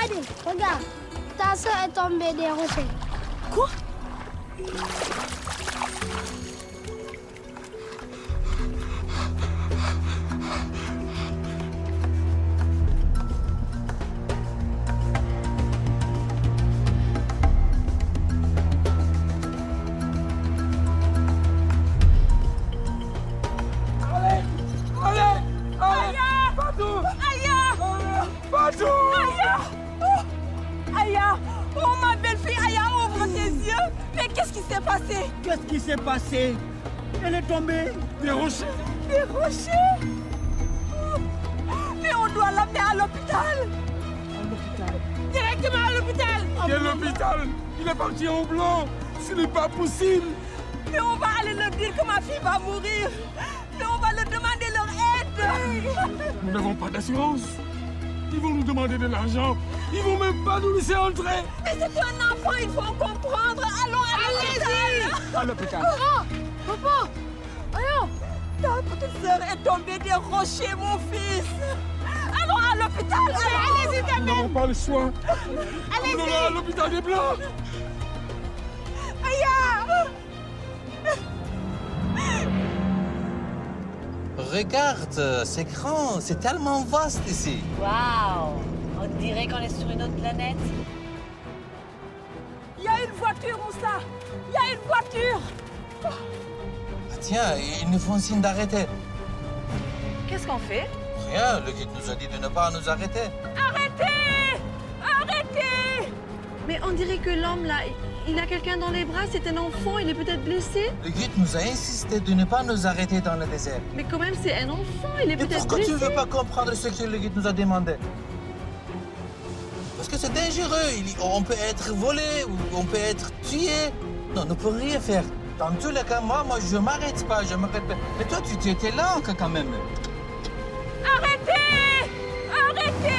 Allez, regarde. Ta soeur est tombée des rochers. Quoi? Qu'est-ce qui s'est passé? Elle est tombée. Des rochers. Des rochers? Mais on doit l'amener à l'hôpital. À l'hôpital. Directement à l'hôpital. Quel hôpital? Il est parti en blanc. Ce n'est pas possible. Mais on va aller leur dire que ma fille va mourir. Mais on va leur demander leur aide. Nous n'avons pas d'assurance. Ils vont nous demander de l'argent. Ils vont même pas nous laisser entrer. Mais c'est un enfant, il faut comprendre. Allons à l'hôpital. À l'hôpital. Papa! Allons! Ta petite sœur est tombée des rochers, mon fils. Allons à l'hôpital. Allez-y, Nous n'avons pas le choix. Allez-y. Nous allons à l'hôpital des Blancs. Aïe! Regarde, c'est grand, c'est tellement vaste ici. Waouh! On dirait qu'on est sur une autre planète. Il y a une voiture, Moussa. Il y a une voiture. Tiens, ils nous font signe d'arrêter. Qu'est-ce qu'on fait? Rien, le guide nous a dit de ne pas nous arrêter. Arrêtez! Arrêtez! Mais on dirait que l'homme là, il a quelqu'un dans les bras, c'est un enfant, il est peut-être blessé. Le guide nous a insisté de ne pas nous arrêter dans le désert. Mais quand même, c'est un enfant, il est Et peut-être pourquoi blessé. tu ne veux pas comprendre ce que le guide nous a demandé? Parce que c'est dangereux. On peut être volé ou on peut être tué. Non, on ne peut rien faire. Dans tous les cas, moi, je m'arrête pas, je m'arrête pas. Mais toi, tu étais là quand même. Arrêtez! Arrêtez!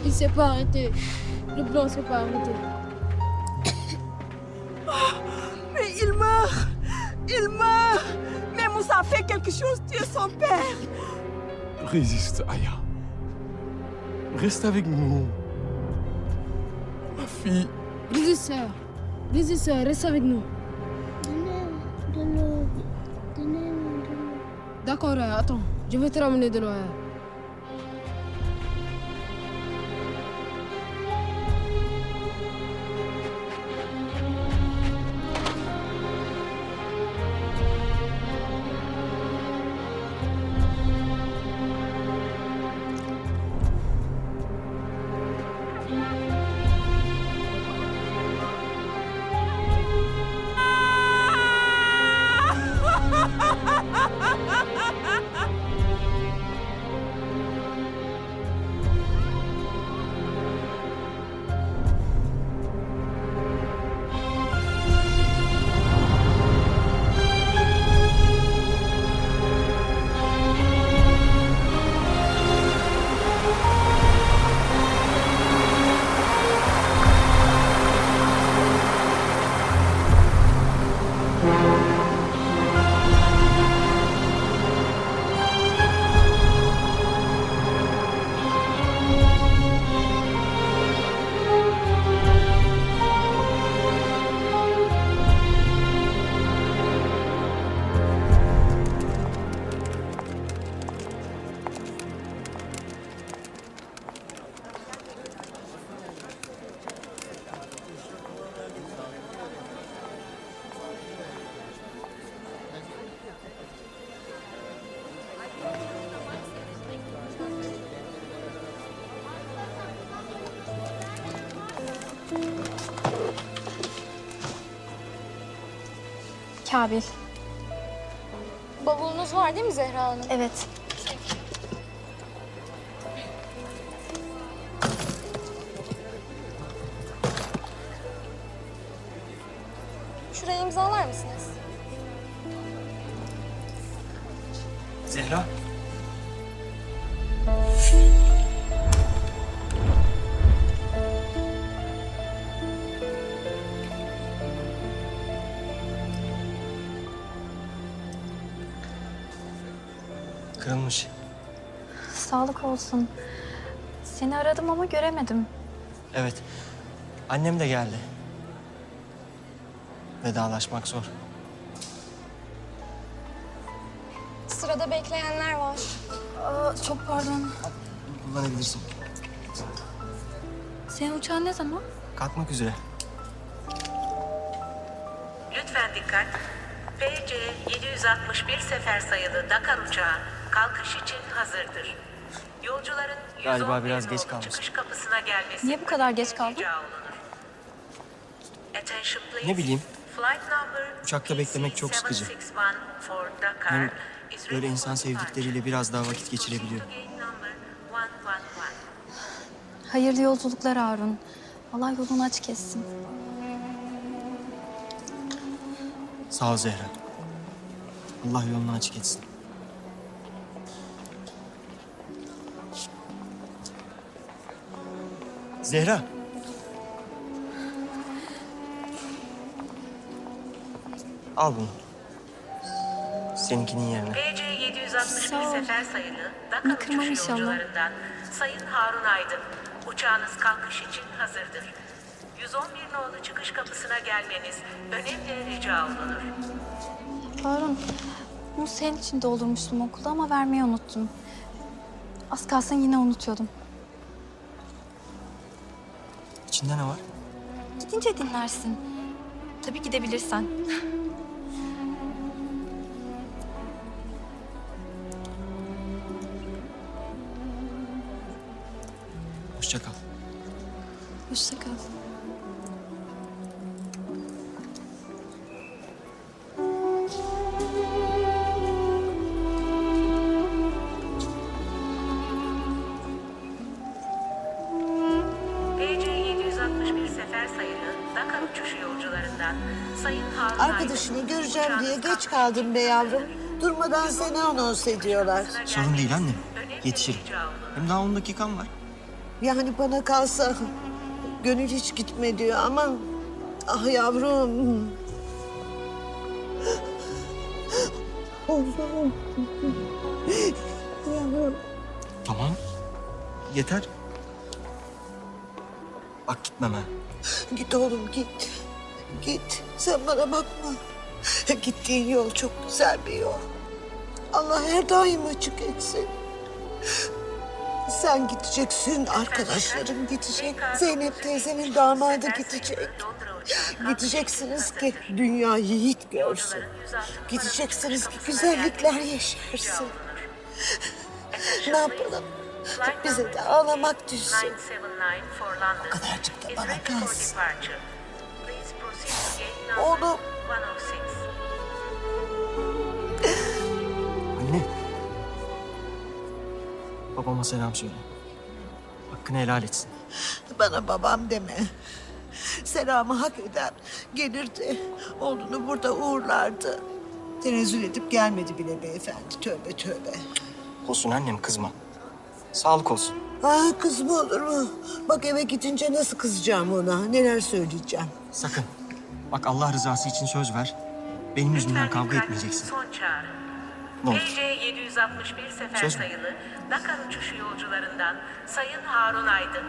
Il s'est pas arrêté. Le blanc s'est pas arrêté. Mais il meurt! Il meurt! Mais Moussa, fais quelque chose, tu es son père! Résiste, Aya. Reste avec nous. Ma fille. Résiste, sœur, reste avec nous. D'accord, attends, je vais te ramener de l'eau. Kabil. Bavulunuz var değil mi Zehra Hanım? Evet. imzalar mısınız? Zehra. Kırılmış. Sağlık olsun. Seni aradım ama göremedim. Evet. Annem de geldi. Vedalaşmak zor. Sırada bekleyenler var. Çok pardon. Kullanabilirsin. Senin uçağın ne zaman? Kalkmak üzere. Lütfen dikkat. PC 761 sefer sayılı Dakar uçağı kalkış için hazırdır. Yolcuların Galiba 111 biraz geç nolu kalmışsın. çıkış kapısına gelmesi Niye bu kadar geç kaldın? rica olunur. Attention please. Ne bileyim. Flight number Uçakta beklemek çok sıkıcı. PC761 for Dakar Hem is böyle ready insan for departure. sevdikleriyle biraz daha vakit geçirebiliyor. Proceed to gate number 111. Hayırlı yolculuklar Harun. Allah yolunu açık etsin. Sağ ol Zehra. Allah yolunu açık etsin. Zehra. Al bunu. Seninkinin yerine. PC 761 Sağ ol. sefer sayılı Bunu Dakar kırmam uçuş inşallah. yolcularından Sayın Harun Aydın. Uçağınız kalkış için hazırdır. 111 nolu çıkış kapısına gelmeniz önemli rica olunur. Harun, bunu senin için doldurmuştum okulda ama vermeyi unuttum. Az kalsın yine unutuyordum. İçinde ne var? Gidince dinlersin. Tabii gidebilirsen. Hoşça kal. Hoşça kal. PC 761 sefer sayılı Dakar uçuşu yolcularından Sayın Harun Aydın. Arkadaşını göreceğim diye Uçağınız geç kalkış kaldım için be yavrum. hazırdır. Durmadan seni anons ediyorlar. Sorun değil annem. Önemli Yetişirim. rica olunur. Hem daha 10 dakikam var. Yani bana kalsa gönül hiç gitme diyor ama... Ah yavrum. Oğlum. Yavrum. Tamam. Yeter. Bak gitmem ha. Git oğlum git. Git. Sen bana bakma. Gittiğin yol çok güzel bir yol. Allah her daim açık etsin. Sen gideceksin, arkadaşların gidecek. Zeynep teyzenin damadı gidecek. Gideceksiniz ki dünya yiğit görsün. Gideceksiniz ki güzellikler yeşersin. Ne yapalım? Bize de ağlamak düşsün. O kadarcık da bana kalsın. Oğlum. Oğlum. Anne. Babama selam söyle. Hakkını helal etsin. Bana babam deme. Selamı hak eden gelirdi. Oğlunu burada uğurlardı. Tenezzül edip gelmedi bile beyefendi. Tövbe tövbe. Olsun annem kızma. Sağlık olsun. Ah kız mı olur mu? Bak eve gidince nasıl kızacağım ona. Neler söyleyeceğim. Sakın. Bak Allah rızası için söz ver. Benim yüzümden kavga etmeyeceksin. Son çağrı. Ne olur. PC 761 sefer Söz mü? sayılı Dakar uçuşu yolcularından Sayın Harun Aydın.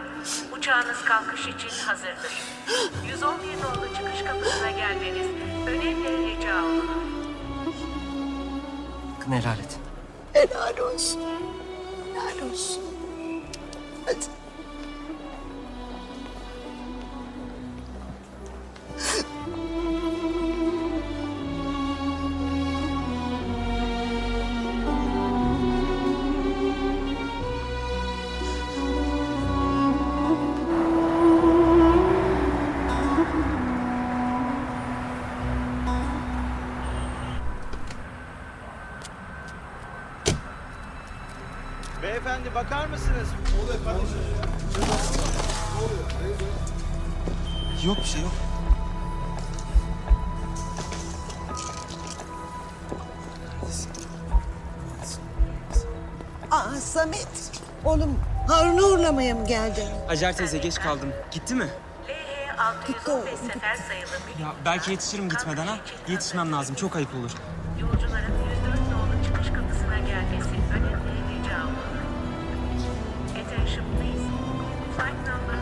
Uçağınız kalkış için hazırdır. 111 nolu çıkış kapısına gelmeniz önemli rica olunur. Hakkını helal et. Helal olsun. Helal olsun. Hadi. Beyefendi bakar mısınız? Yok bir şey yok. Samet, oğlum Harun'u uğurlamaya mı geldin? Hacer teyze geç kaldım. Gitti mi? LH 615 sefer sayılı Ya belki yetişirim gitmeden ha. Yetişmem lazım. Çok ayıp olur. yolcuların 104 nolu çıkış kapısına gelmesi önemli rica olunur. Attention please. Flight number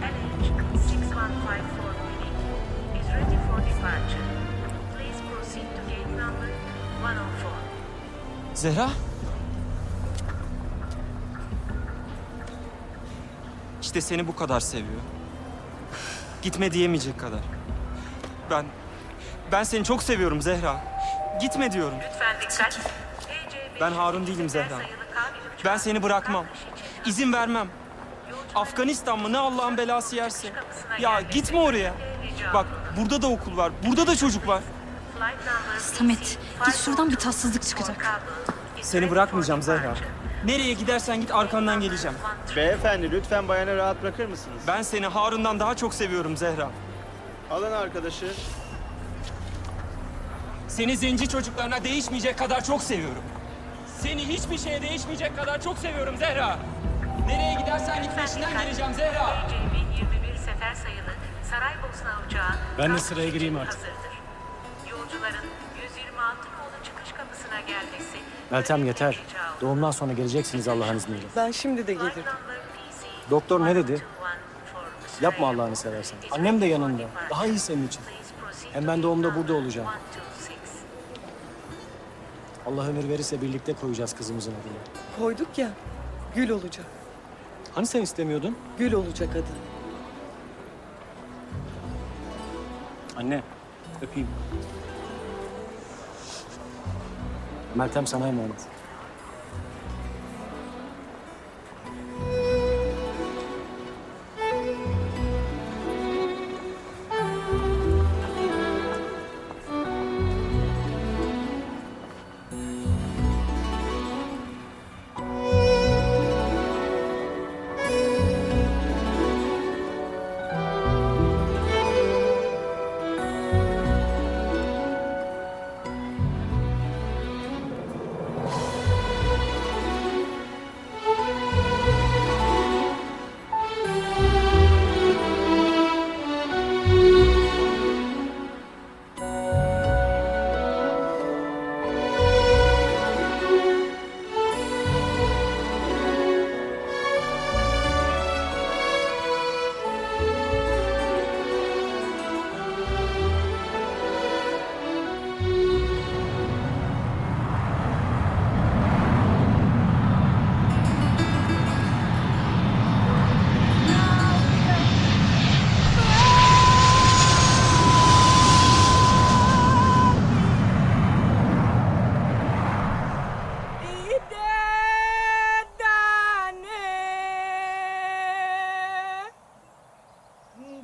LH6154 is ready for departure. Please proceed to gate number 104. Zehra? İşte seni bu kadar seviyor. Gitme diyemeyecek kadar. Ben seni çok seviyorum Zehra. Gitme diyorum. Lütfen dikkat. Ben Harun değilim Zehra. Ben seni bırakmam. İzin vermem. Afganistan mı ne Allah'ın belası yerse. Ya gitme oraya. Bak burada da okul var. Burada da çocuk var. Samet, git şuradan bir tatsızlık çıkacak. Seni bırakmayacağım Zehra. Nereye gidersen git arkandan geleceğim. Beyefendi lütfen bayanı rahat bırakır mısınız? Ben seni Harun'dan daha çok seviyorum Zehra. Alın arkadaşı. Seni zenci çocuklarına değişmeyecek kadar çok seviyorum. Seni hiçbir şeye değişmeyecek kadar çok seviyorum Zehra. Nereye gidersen git peşinden geleceğim Zehra. CB21 sefer sayılı Saraybosna uçağı Ben de sıraya gireyim artık. hazırdır. Yolcuların 126 nolu çıkış kapısına gelmesi Meltem yeter. rica olunur. Doğumdan sonra geleceksiniz Allah'ın izniyle. Ben şimdi de Flight gelirim. number PC Doktor ne dedi? 121 for Yapma Allah'ını seversen. Annem de yanında. Daha iyi senin için. Please proceed Hem to ben doğumda gate burada number olacağım. 126. Allah ömür verirse birlikte koyacağız kızımızın adını. Koyduk ya. Gül olacak. Hani sen istemiyordun? Gül olacak adı. Anne, öpeyim. Meltem sana emanet.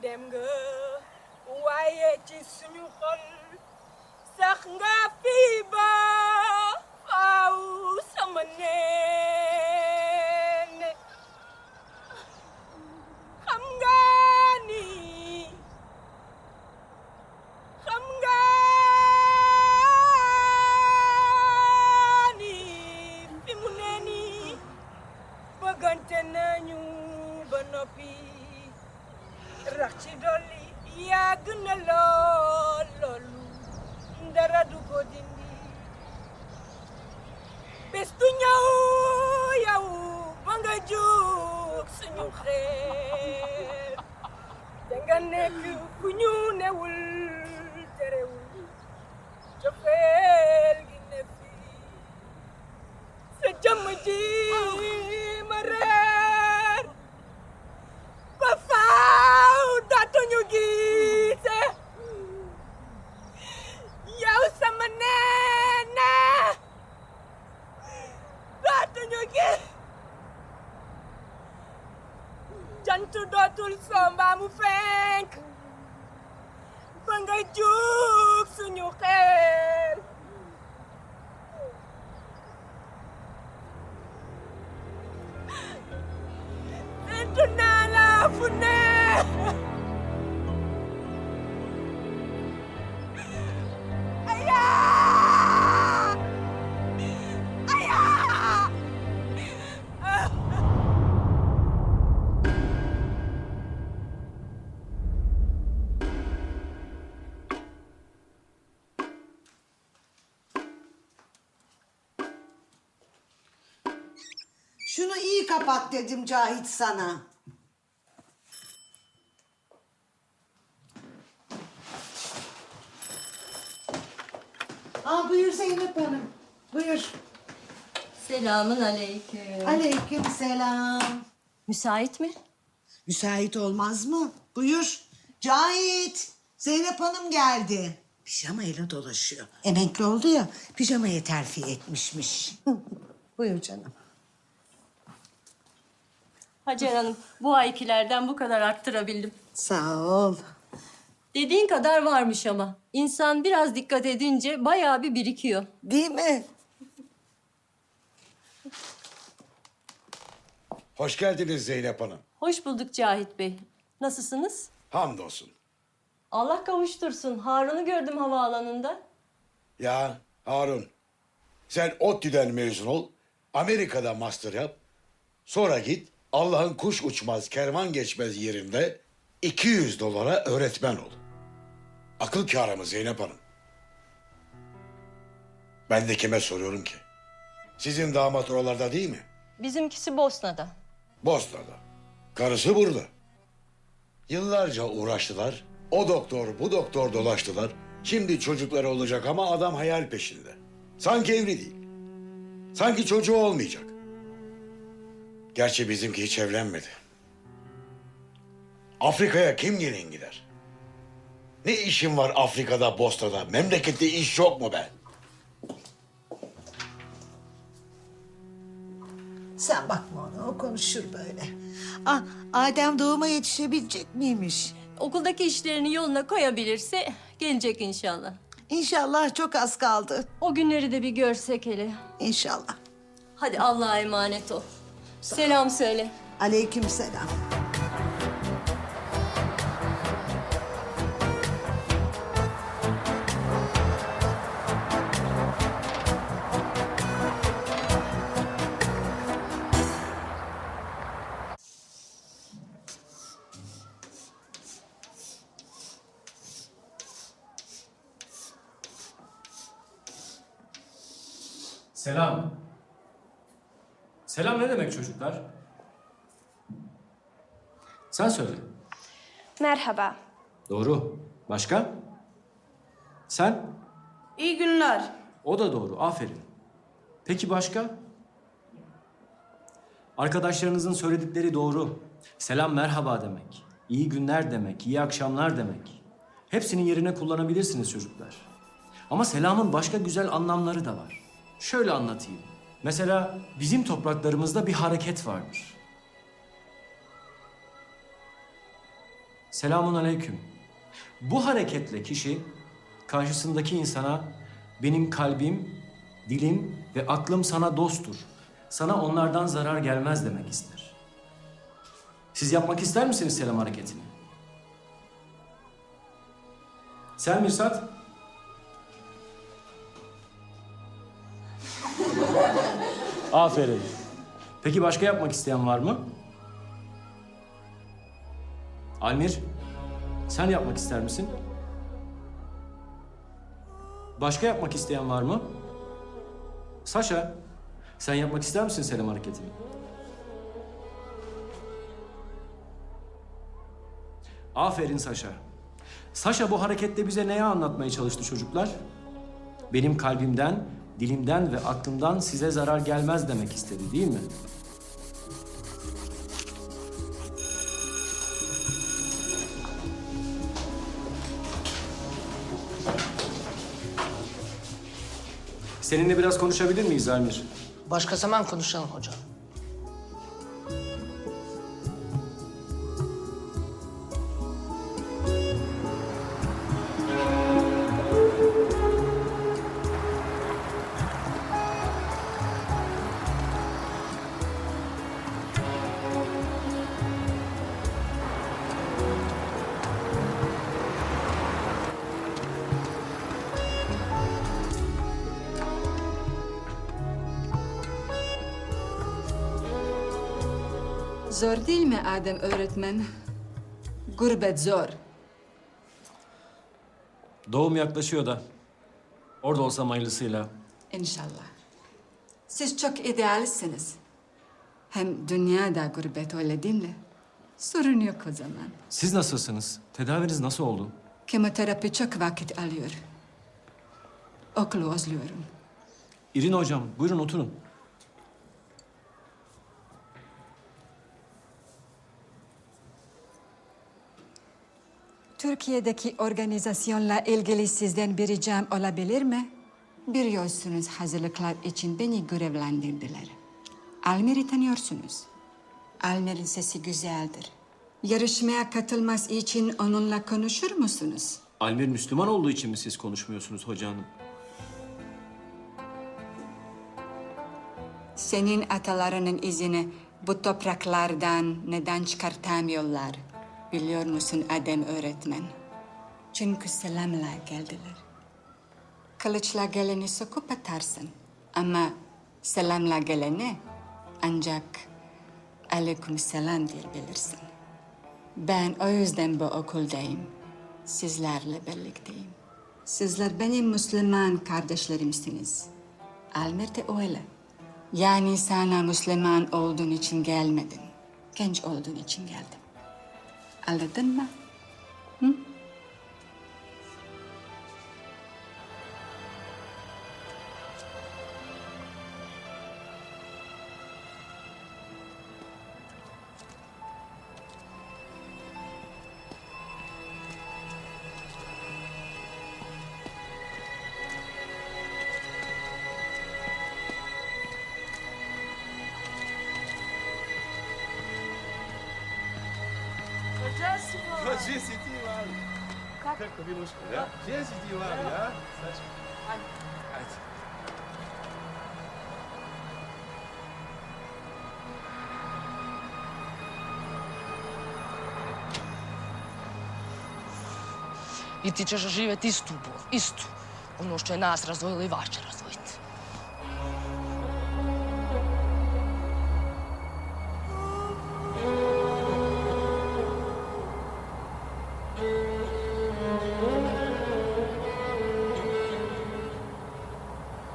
dem nga waaye ci suñu xol sax nga fii ba faaw sama neene xam nga ni fi mu ne nii bëggante nañu ba noppi rax ci dolli yàgg na loolu dara du ko dindi bés du ñëw yow ba nga jóg suñu xeer danga nekk fu ñu newul terewul cofeel gi ne fi sa jëmm ji ma reer ba faaw dootuñu gise yow sama neene dootuñu gis jant dootul soo mbaa mu fenk ba nga jug suñu xel séntu naa la fu ne iyi kapat dedim Cahit sana. Buyur Zeynep Hanım. Buyur. Selamın aleyküm. Aleyküm selam. Müsait mi? Müsait olmaz mı? Buyur. Cahit. Zeynep Hanım geldi. Pijamayla dolaşıyor. Emekli oldu ya, pijamayı terfi etmişmiş. Buyur canım. Hacer Hanım, bu aykilerden bu kadar arttırabildim. Sağ ol. Dediğin kadar varmış ama. İnsan biraz dikkat edince bayağı bir birikiyor. Değil mi? Hoş geldiniz Zeynep Hanım. Hoş bulduk Cahit Bey. Nasılsınız? Hamdolsun. Allah kavuştursun. Harun'u gördüm havaalanında. Ya Harun, sen ODTÜ'den mezun ol, Amerika'da master yap. Sonra git Allah'ın kuş uçmaz, kervan geçmez yerinde $200 öğretmen ol. Akıl kârı mı Zeynep Hanım? Ben de kime soruyorum ki? Sizin damat oralarda değil mi? Bizimkisi Bosna'da. Bosna'da. Karısı burada. Yıllarca uğraştılar. O doktor, bu doktor dolaştılar. Şimdi çocukları olacak ama adam hayal peşinde. Sanki evli değil. Sanki çocuğu olmayacak. Gerçi bizimki hiç evlenmedi. Afrika'ya kim gelin gider? Ne işin var Afrika'da, Bosna'da? Memlekette iş yok mu be? Sen bakma ona, o konuşur böyle. Adem doğuma yetişebilecek miymiş? Okuldaki işlerini yoluna koyabilirse gelecek inşallah. İnşallah, çok az kaldı. O günleri de bir görsek hele. İnşallah. Hadi Allah'a emanet ol. Selam söyle. Aleyküm selam. Selam. Selam ne demek çocuklar? Sen söyle. Merhaba. Doğru. Başka? Sen? İyi günler. O da doğru. Aferin. Peki başka? Arkadaşlarınızın söyledikleri doğru. Selam merhaba demek. İyi günler demek. İyi akşamlar demek. Hepsinin yerine kullanabilirsiniz çocuklar. Ama selamın başka güzel anlamları da var. Şöyle anlatayım. Mesela bizim topraklarımızda bir hareket vardır. Selamun aleyküm. Bu hareketle kişi karşısındaki insana benim kalbim, dilim ve aklım sana dosttur. Sana onlardan zarar gelmez demek ister. Siz yapmak ister misiniz selam hareketini? Sen Mirsat? Aferin. Peki başka yapmak isteyen var mı? Almir, sen yapmak ister misin? Başka yapmak isteyen var mı? Saşa, sen yapmak ister misin selam hareketini? Aferin Saşa. Saşa bu harekette bize neyi anlatmaya çalıştı çocuklar? Benim kalbimden, dilimden ve aklımdan size zarar gelmez demek istedi, değil mi? Seninle biraz konuşabilir miyiz Almir? Başka zaman konuşalım hocam. Zor değil mi Adem öğretmen? Gurbet zor. Doğum yaklaşıyor da. Orada olsam hayırlısıyla. İnşallah. Siz çok idealistsiniz. Hem dünyada gurbet öyle değil mi? Sorun yok o zaman. Siz nasılsınız? Tedaviniz nasıl oldu? Kemoterapi çok vakit alıyor. Okulu özlüyorum. İrin hocam, buyurun oturun. Türkiye'deki organizasyonla ilgili sizden bir ricam olabilir mi? Biliyorsunuz hazırlıklar için beni görevlendirdiler. Almir'i tanıyorsunuz. Almir'in sesi güzeldir. Yarışmaya katılması için onunla konuşur musunuz? Almir Müslüman olduğu için mi siz konuşmuyorsunuz hoca hanım? Senin atalarının izini bu topraklardan neden çıkartamıyorlar? Biliyor musun Adem öğretmen? Çünkü selamla geldiler. Kılıçla geleni sokup atarsın. Ama selamla geleni ancak aleykümselam diyebilirsin. Ben o yüzden bu okuldayım. Sizlerle birlikteyim. Sizler benim Müslüman kardeşlerimsiniz. Almir de öyle. Yani sana Müslüman olduğun için gelmedin. Genç olduğun için geldim. Anladın mı? Hı? I ti ćeš živjeti istu bol, istu. Ono što je nas razvojilo i vas će razvojiti.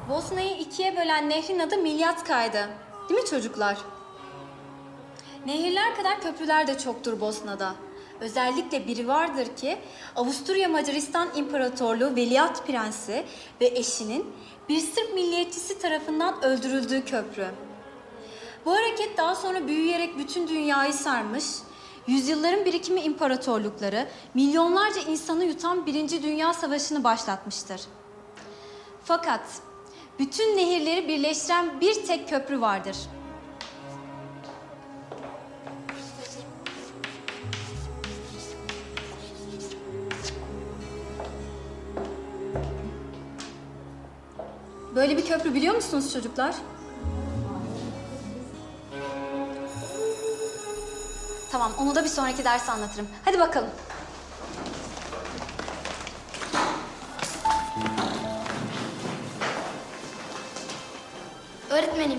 Bosna'yı ikiye bölen nehrin adı Milyatka'ydı. Değil mi çocuklar? Nehirler kadar köprüler de çoktur Bosna'da. Özellikle biri vardır ki Avusturya Macaristan İmparatorluğu Veliaht Prensi ve eşinin bir Sırp milliyetçisi tarafından öldürüldüğü köprü. Bu hareket daha sonra büyüyerek bütün dünyayı sarmış, yüzyılların birikimi imparatorlukları, milyonlarca insanı yutan Birinci Dünya Savaşı'nı başlatmıştır. Fakat bütün nehirleri birleştiren bir tek köprü vardır. Böyle bir köprü biliyor musunuz çocuklar? Tamam, onu da bir sonraki derste anlatırım. Hadi bakalım. Öğretmenim.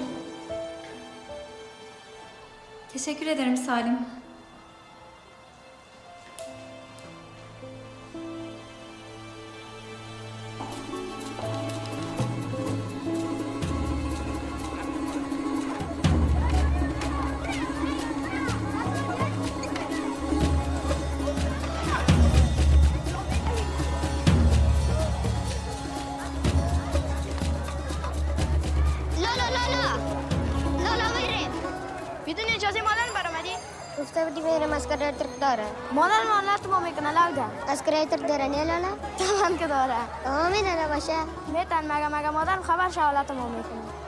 Teşekkür ederim Salim. Ustaz di mere maskara terkdara. Modal tu mau kenal alga. Maskara terkdara ni lala. Taman ke dora. Amin ana basha. Metan maga modal khabar shawala tu mau kenal.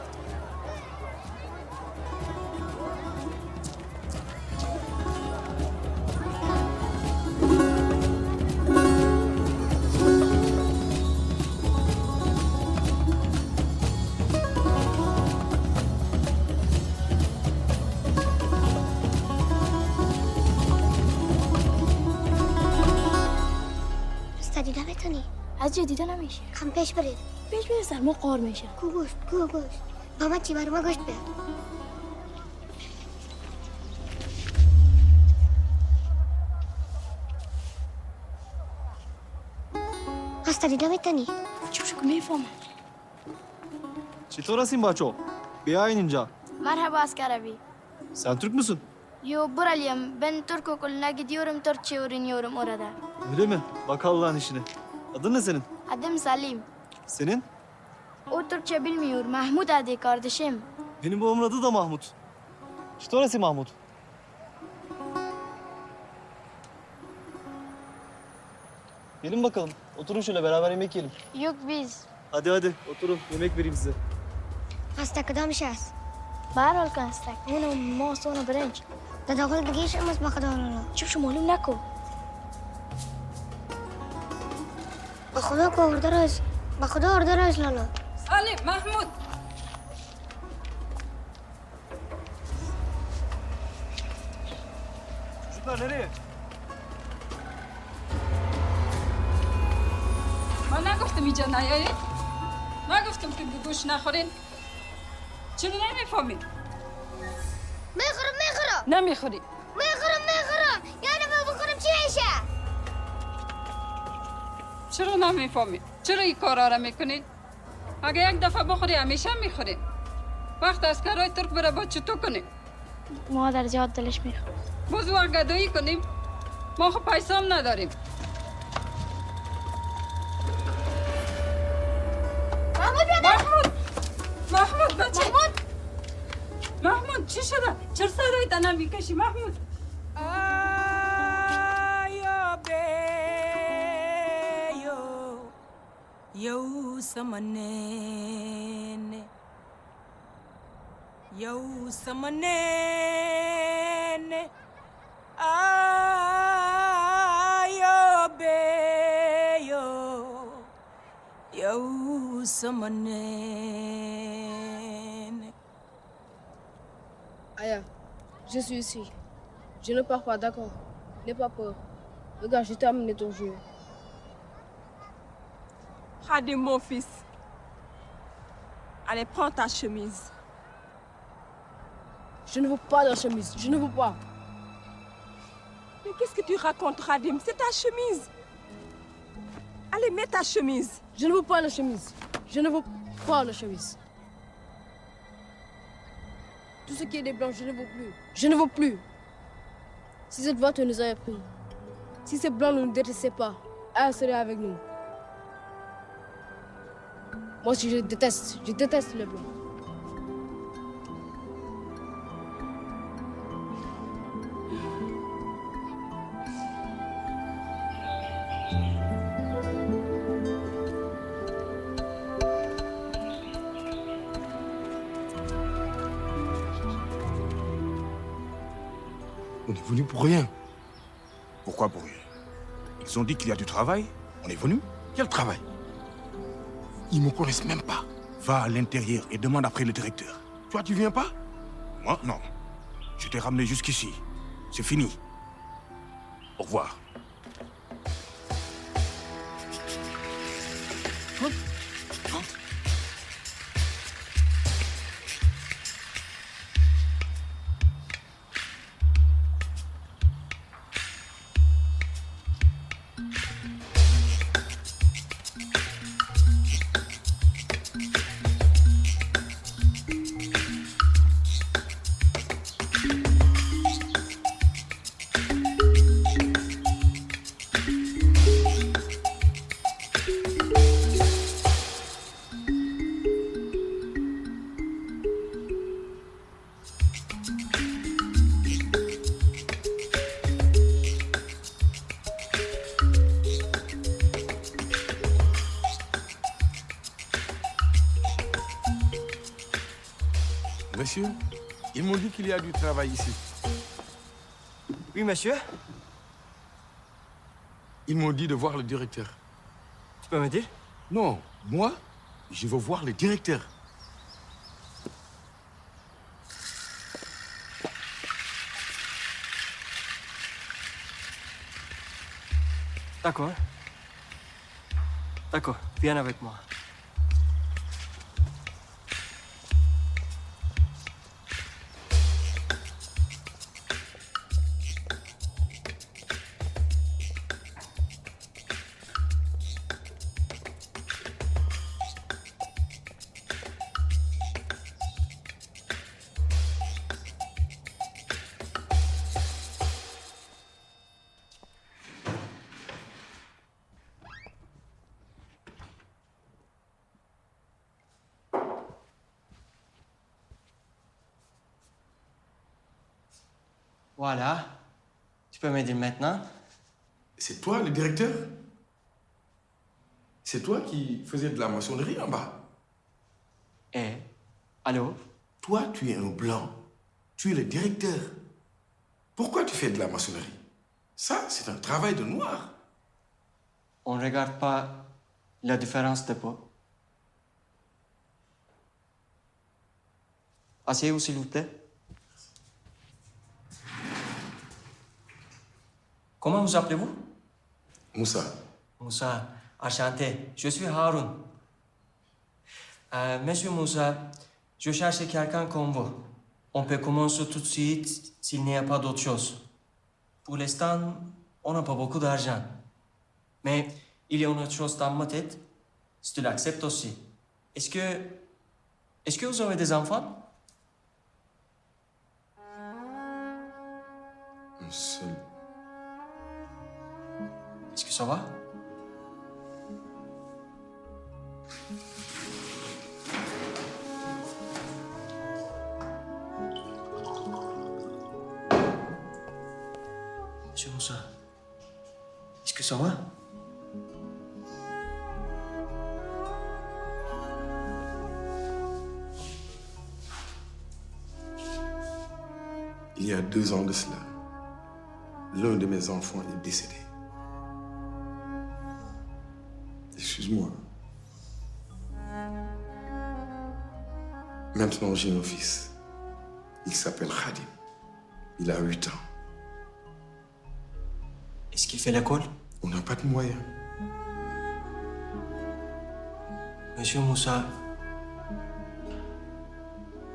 از جدیدا نمیشه خم پیش برید. پیش برسن ما قار میشه کو گوشت. ماما چی برای ما گوشت بیار. هستا دیده میتونی؟ چوشو که میفهمم چطور هستین بچه؟ بیاین اینجا. مرحبا اسکر ابی Sen Türk müsün? Yo buralıyım. Ben Türk okuluna gidiyorum. Türkçe öğreniyorum orada. Öyle mi? Bak Allah'ın işine. Adın ne senin? Adım Salim. Senin? O Türkçe bilmiyor. Mahmut adı kardeşim. Benim babamın adı da Mahmut. İşte orası Mahmut. Gelin bakalım. Oturun şöyle beraber yemek yiyelim. Yok biz. Hadi hadi oturun. Yemek vereyim size. هسه كده مش هس بعرف كان هستك هنا ما صونا برنج ده داخل دقيقة أمس ما خدها ولا لا شوف شو معلوم ناكو باخدها أوردر رئيس لا لا Salim, Mahmut. Çocuklar nereye? ما نگفتم اینجا نیایید؟ نگفتم که گوش نخورین؟ چرا نمیفهمید؟ میخورم نمیخوری. میخورم یعنی ما بخورم چی میشه چرا نمیفهمید؟ چرا این کارا را میکنید؟ اگه یک دفعه بخوری همیشه میخوری. وقت از کارهای ترک برای با چطور کنیم؟ مادر زیاد دلش میخواد باز وقت گدایی کنیم؟ ما خب پیسه هم نداریم. محمود بچه محمود چی شده؟ چرا صدای تنه میکشی محمود؟ آیا بیو یو سمنن آیا بیو یو سمنن Aya, je suis ici. Je ne pars pas, d'accord? N'aie pas peur. Regarde, je t'ai amené ton jeu. Khadim, mon fils. Allez, prends ta chemise. Je ne veux pas de chemise. Je ne veux pas. Mais qu'est-ce que tu racontes, Khadim? C'est ta chemise. Allez, mets ta chemise. Je ne veux pas la chemise. Je ne veux pas la chemise. Tout ce qui est des blancs, je ne veux plus. Je ne veux plus. Si cette voiture nous avait pris, si ces blancs ne nous détestaient pas, elle serait avec nous. Moi aussi, je déteste les blancs. On est venu pour rien. Pourquoi pour rien? Ils ont dit qu'il y a du travail. On est venu. Quel travail? Ils me connaissent même pas. Va à l'intérieur et demande après le directeur. Toi, tu viens pas? Moi, non. Je t'ai ramené jusqu'ici. C'est fini. Au revoir. Monsieur, ils m'ont dit qu'il y a du travail ici. Oui, monsieur. Ils m'ont dit de voir le directeur. Tu peux me dire? Non, moi, je veux voir le directeur. D'accord. D'accord, viens avec moi. Voilà. Tu peux me dire maintenant? C'est toi le directeur? C'est toi qui faisais de la maçonnerie en bas? Eh, allô? Toi, tu es un blanc. Tu es le directeur. Pourquoi tu fais de la maçonnerie? Ça, c'est un travail de noir. On ne regarde pas la différence de peau. Asseyez-vous, s'il vous plaît. Comment vous appelez-vous? Moussa. Moussa, enchanté. Je suis Haroun. Monsieur Moussa, je cherche quelqu'un comme vous. On peut commencer tout de suite s'il n'y a pas d'autre chose. Pour l'instant, on n'a pas beaucoup d'argent. Mais il y a une autre chose dans ma tête, si tu l'acceptes aussi. Est-ce que vous avez des enfants? Un seul. Est-ce que ça va? Monsieur Moussa, est-ce que ça va? Il y a 2 ans de cela, l'un de mes enfants est décédé. Excuse-moi. Maintenant, j'ai un fils. Il s'appelle Khadim. Il a 8 ans. Est-ce qu'il fait l'école? On n'a pas de moyens. Monsieur Moussa,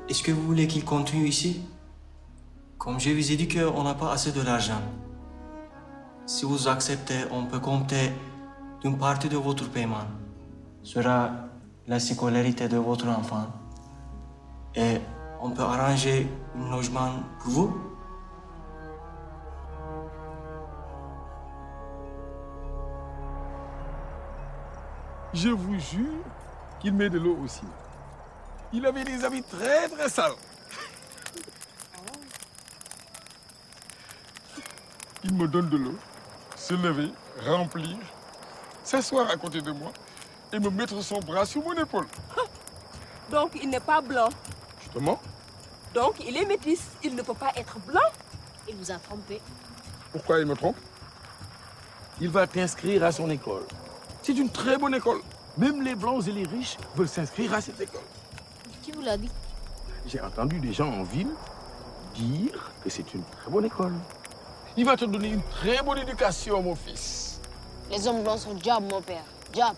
est-ce que vous voulez qu'il continue ici? Comme je vous ai dit qu'on n'a pas assez de l'argent. Si vous acceptez, on peut compter d'une partie de votre paiement. Ce sera la scolarité de votre enfant. Et on peut arranger un logement pour vous. Je vous jure qu'il met de l'eau aussi. Il avait des habits très très sales. Il me donne de l'eau, se lever, remplir, s'asseoir à côté de moi et me mettre son bras sur mon épaule. Donc, il n'est pas blanc. Justement. Donc, il est métis. Il ne peut pas être blanc. Il vous a trompé. Pourquoi il me trompe? Il va t'inscrire à son école. C'est une très bonne école. Même les blancs et les riches veulent s'inscrire à cette école. Qui vous l'a dit? J'ai entendu des gens en ville dire que c'est une très bonne école. Il va te donner une très bonne éducation, mon fils. Les hommes blancs sont diables, mon père. Diable.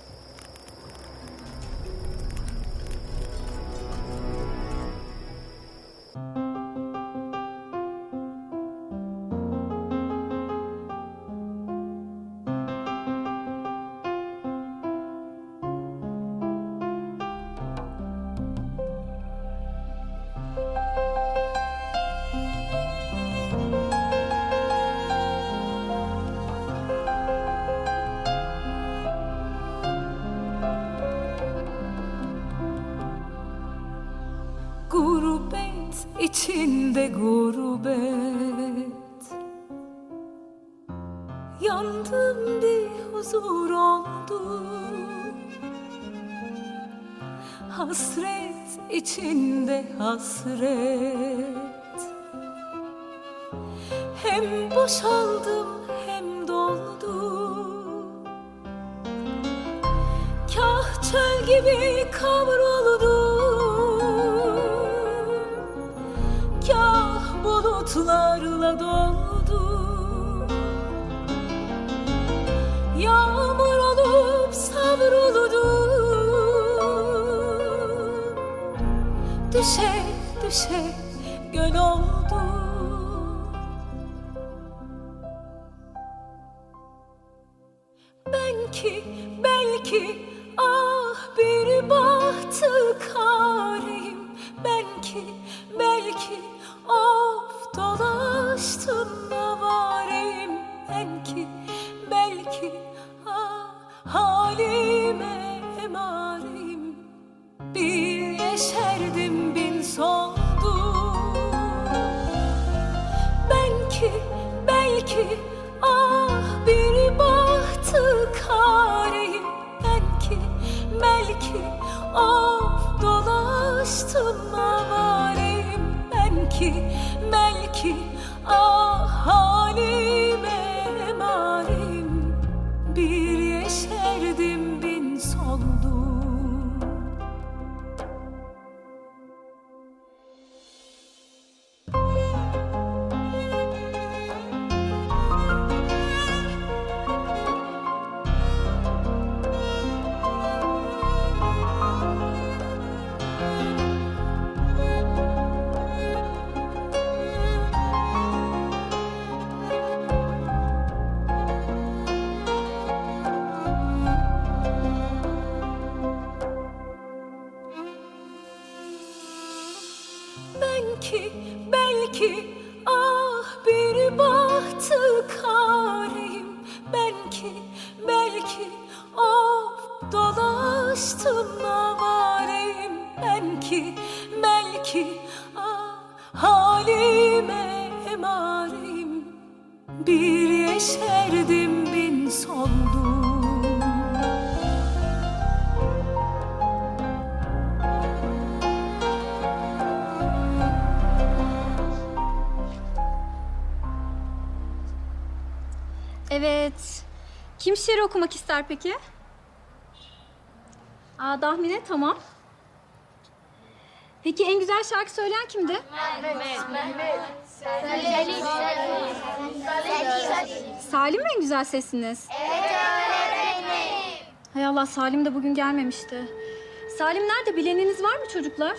Gurbet içinde gurbet, yandım bir huzur oldu. Hasret içinde hasret, hem boşaldım hem doldum. Kah çöl gibi kavruldum, kah bulutlarla doldum. Yağmur olup savruldum, düşe düşe göl oldum. Belki ah bir bahtı kareyim. Belki of dolaştım avareyim. Belki ah halime emareyim. Bir yeşerdim bin soldum. Belki ah halime malim, bir yeşerdim bin soldum. Belki ah bir bahtı kareyim, belki of dolaştım avareyim, belki ah halime emareyim, bir yeşerdim bin soldum. Evet. Kim şiir okumak ister peki? Dahmine tamam. Peki en güzel şarkı söyleyen kimdi? Salim mi en güzel sesiniz? Evet öğretmenim. Hay Allah, Salim de bugün gelmemişti. Salim nerede? Bileniniz var mı çocuklar?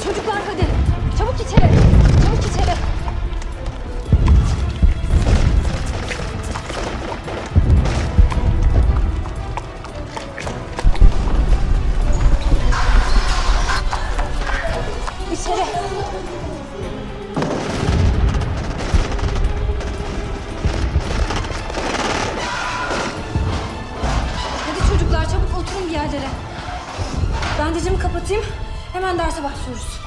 Çocuklar hadi. Çabuk içeri. Çabuk içeri. İçeri. Hadi çocuklar çabuk oturun bir yerlere. Ben de camı kapatayım. Hemen derse başlıyoruz.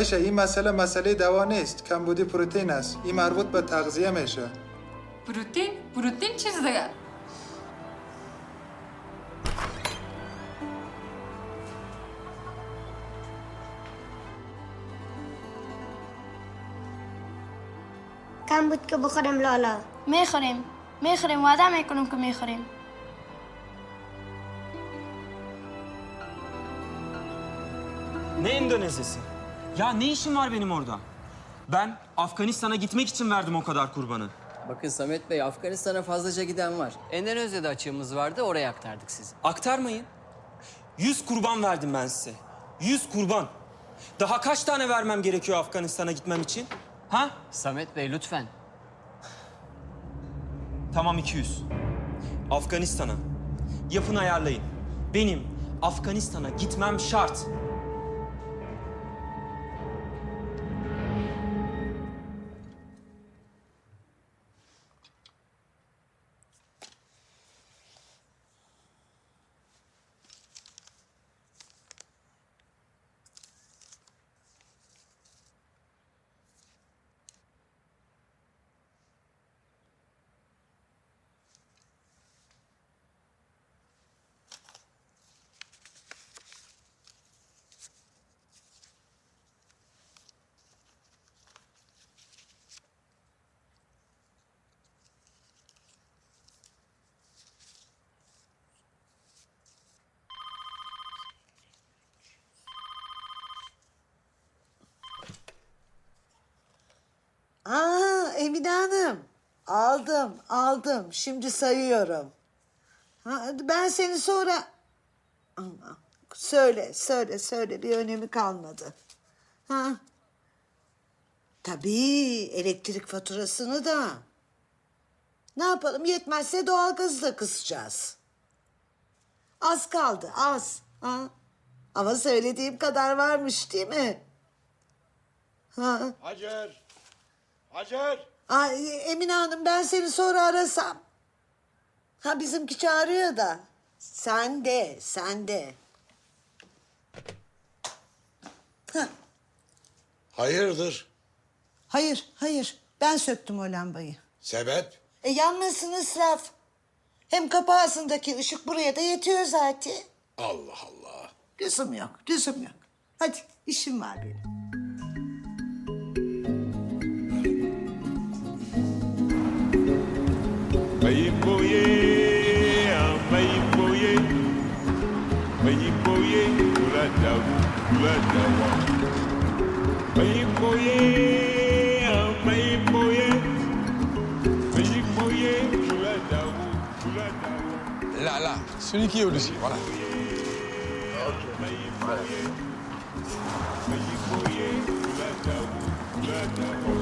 عایشه این مسئله دوا نیست. کمبودی پروتئین است. این مربوط به تغذیه میشه. Protein چیزه. کم بود که بخوریم لالا. میخوریم وعده میکنم که میخوریم. Ne Endonezya'sı? Ya ne işim var benim orada? Ben Afganistan'a gitmek için verdim o kadar kurbanı. Bakın Samet Bey, Afganistan'a fazlaca giden var. Endonezya'da açığımız vardı, oraya aktardık sizi. Aktarmayın. 100 kurban verdim ben size. 100 kurban. Daha kaç tane vermem gerekiyor Afganistan'a gitmem için? Ha? Samet Bey lütfen. Tamam 200. Afganistan'a. Yapın ayarlayın. Benim Afganistan'a gitmem şart. Emine Hanım. Aldım. Şimdi sayıyorum. Ben seni sonra... Aman, söyle. Bir önemi kalmadı. Tabii elektrik faturasını da. Ne yapalım, yetmezse doğalgazı da kısacağız. Az kaldı, az. Ama söylediğim kadar varmış değil mi? Hacer. Emine Hanım, ben seni sonra arasam. Ha bizimki çağırıyor da. Sen de. Hah. Hayırdır? Hayır. Ben söktüm o lambayı. Sebep? Yanmasın israf. Hem kapağısındaki ışık buraya da yetiyor zaten. Allah Allah. Lüzum yok. Hadi işim var benim. Mayimboye, mayimboye, mayimboye, uladawu, uladawa. Mayimboye, mayimboye, mayimboye, uladawu, uladawa. Là, celui qui est au-dessus, voilà. Ok, voilà. Mayimboye, uladawu, uladawa.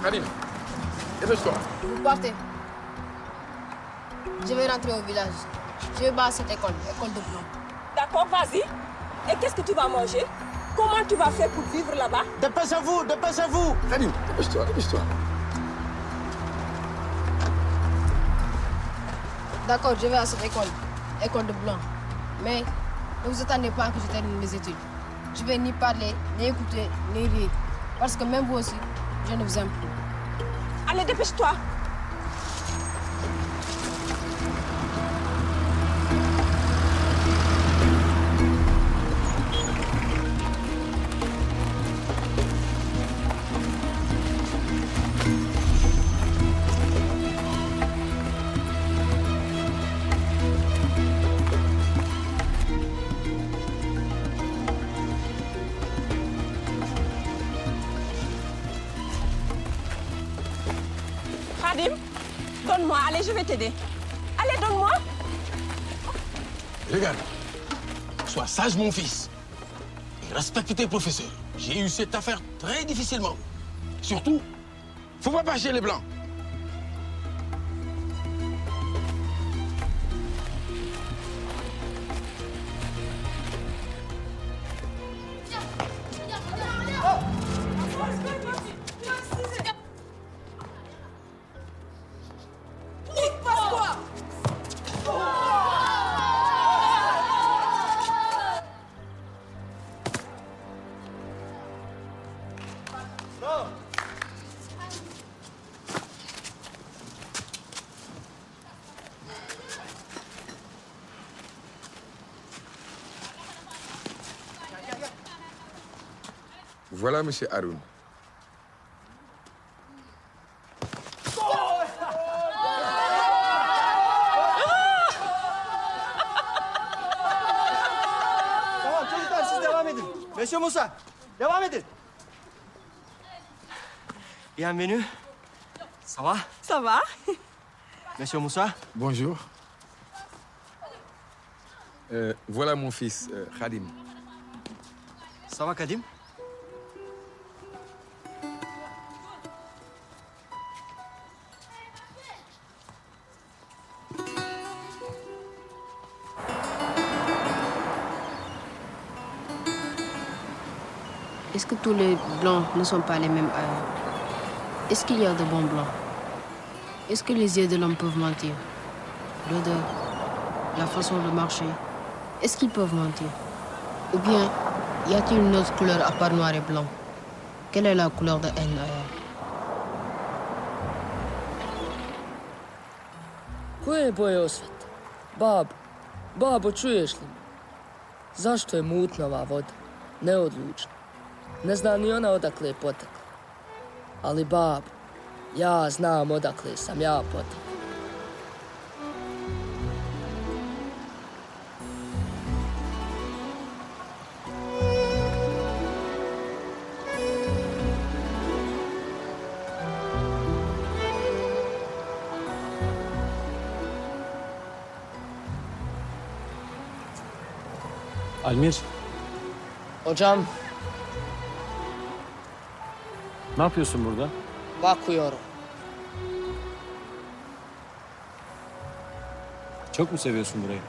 Karim, dépêche-toi. Vous partez. Je vais rentrer au village. Je vais battre cette école de blanc. D'accord, vas-y. Et qu'est-ce que tu vas manger? Comment tu vas faire pour vivre là-bas? Dépêchez-vous. Karim, dépêche-toi. D'accord, je vais à cette école de blanc. Mais ne vous attendez pas que je termine mes études. Je vais ni parler, ni écouter, ni rire. Parce que même vous aussi, je ne vous aime plus. Allez, dépêche-toi. Khadim, donne-moi. Allez, je vais t'aider. Allez, donne-moi. Regarde, sois sage, mon fils. Et respecte tes professeurs. J'ai eu cette affaire très difficilement. Surtout, faut pas bâcher les blancs. Voilà, monsieur Haroun. Tamam çocuklar siz devam edin. Monsieur Musa, devam edin. Bienvenue. Ça va? Ça va? Monsieur Moussa? Bonjour. Voilà mon fils, Khadim. Ça va, Kadim? Est-ce que tous les blancs ne sont pas les mêmes ailleurs? Est-ce qu'il y a de bons blancs? Est-ce que les yeux de l'homme peuvent mentir? L'odeur, la façon de marcher, est-ce qu'ils peuvent mentir? Ou bien, y a-t-il une autre couleur à part noir et blanc? Quelle est la couleur de haine ailleurs? Koje je boje osveta? Babo, čuješ li me? Zašto je mutna ova voda? Neodlučna. Ne zna ni ona odakle je potekla. Ali babo, ja znam odakle sam ja potekla. Almir, Hocam, ne yapıyorsun burada? bakıyorum. Çok mu seviyorsun burayı?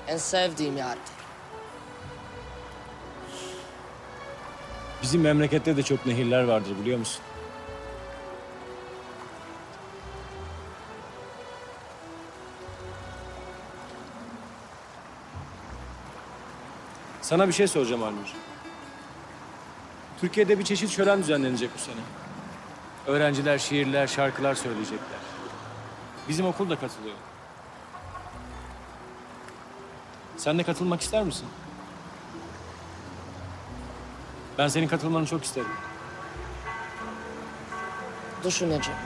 En sevdiğim yerde. Bizim memlekette de çok nehirler vardır biliyor musun? Sana bir şey soracağım Almir. Türkiye'de bir çeşit şölen düzenlenecek bu sene. Öğrenciler şiirler, şarkılar söyleyecekler. Bizim okul da katılıyor. Sen de katılmak ister misin? Ben senin katılmanı çok isterim. Düşüneceğim.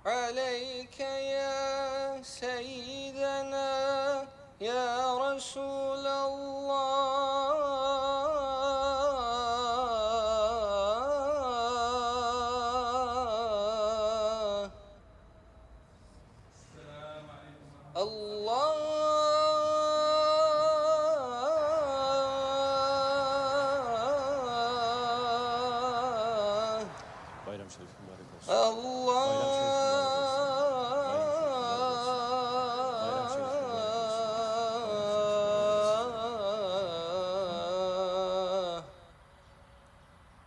عليك يا سيدنا يا رسول الله الله Bayram şerif mübarek olsun. الله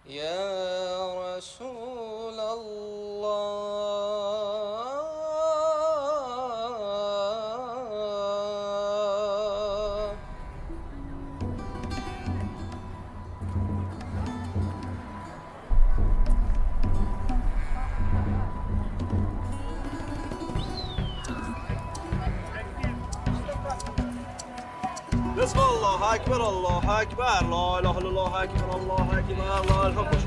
يا رسول الله بسم الله اکبر الله اکبر لا اله الا الله اکبر الله اکبر الله اکبر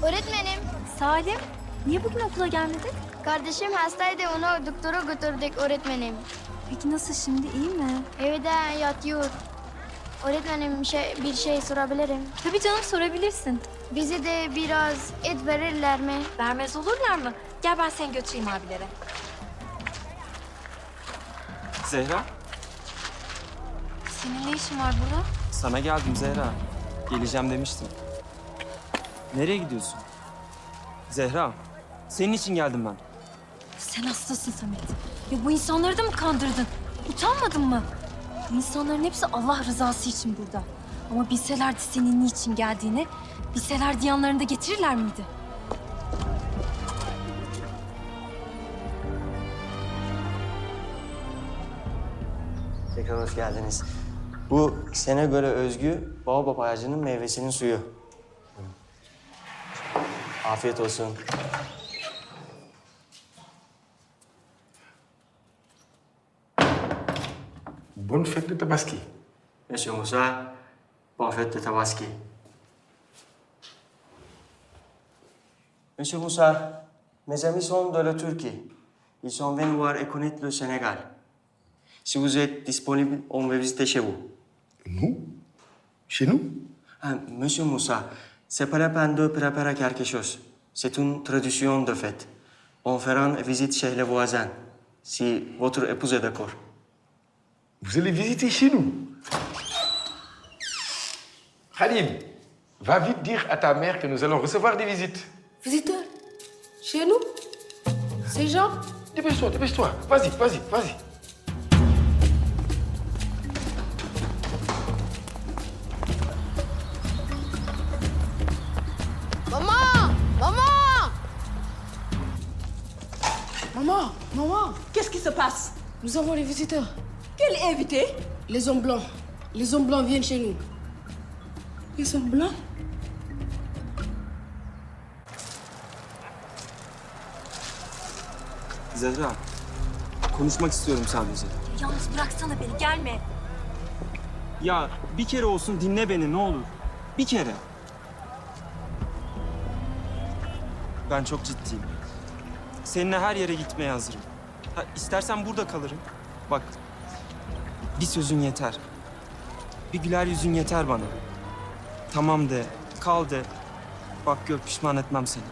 Öğretmenim. Salim, niye bugün okula gelmedin? Kardeşim hastaydı, onu doktora götürdük öğretmenim. Peki nasıl şimdi, iyi mi? Evde yatıyor. Öğretmenim bir şey sorabilirim. Tabii canım, sorabilirsin. Bize de biraz et verirler mi? Vermez olurlar mı? Gel ben seni götüreyim abilere. Zehra, Senin ne işin var burada? sana geldim Zehra. Geleceğim demiştim. Nereye gidiyorsun? Zehra, senin için geldim ben. Sen hastasın Samet. Ya bu insanları da mı kandırdın? Utanmadın mı? Bu insanların hepsi Allah rızası için burada. Ama bilselerdi senin niçin geldiğini, bilselerdi yanlarında getirirler miydi? Tekrar hoş geldiniz. Bu Senegal'e özgü baobab ağacının meyvesinin suyu. Afiyet olsun. Bonne fête de Tabaski. Monsieur Moussa, bonne fête de Tabaski. Monsieur Moussa, mes amis sont de la Turquie. Ils sont venus voir et connaître le Sénégal. Si vous êtes disponible, on va visiter chez vous. Nous? Chez nous? Ah, Monsieur Moussa, c'est pas la peine de préparer quelque chose. C'est une tradition de fête. On fera une visite chez les voisins, si votre épouse est d'accord. Vous allez visiter chez nous? Khadim, Va vite dire à ta mère que nous allons recevoir des visites. Visiteurs? Chez nous? Ces gens? Dépêche-toi, dépêche-toi. Vas-y, vas-y, vas-y. Maman! Maman! Maman! Maman! Qu'est-ce qui se passe? Nous avons les visiteurs. Quel invité? Les hommes blancs. Les hommes blancs viennent chez nous. Les hommes blancs? Zehra, konuşmak istiyorum sadece. Yalnız bıraksana beni, gelme. Ya bir kere olsun dinle beni ne olur. Bir kere. Ben çok ciddiyim. Seninle her yere gitmeye hazırım. Ha, istersen burada kalırım. Bak, bir sözün yeter. Bir güler yüzün yeter bana. Tamam de, kal de. Bak gör pişman etmem seni.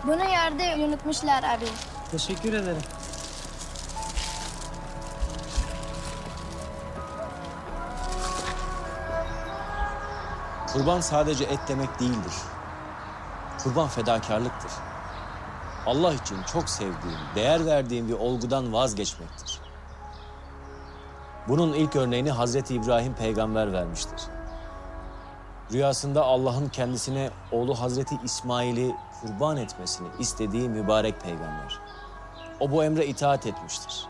Bunu yerde unutmuşlar abi. Teşekkür ederim. Kurban sadece et demek değildir. Kurban fedakarlıktır. Allah için çok sevdiğim, değer verdiğim bir olgudan vazgeçmektir. Bunun ilk örneğini Hazreti İbrahim peygamber vermiştir. Rüyasında Allah'ın kendisine oğlu Hazreti İsmail'i kurban etmesini istediği mübarek peygamber. O bu emre itaat etmiştir.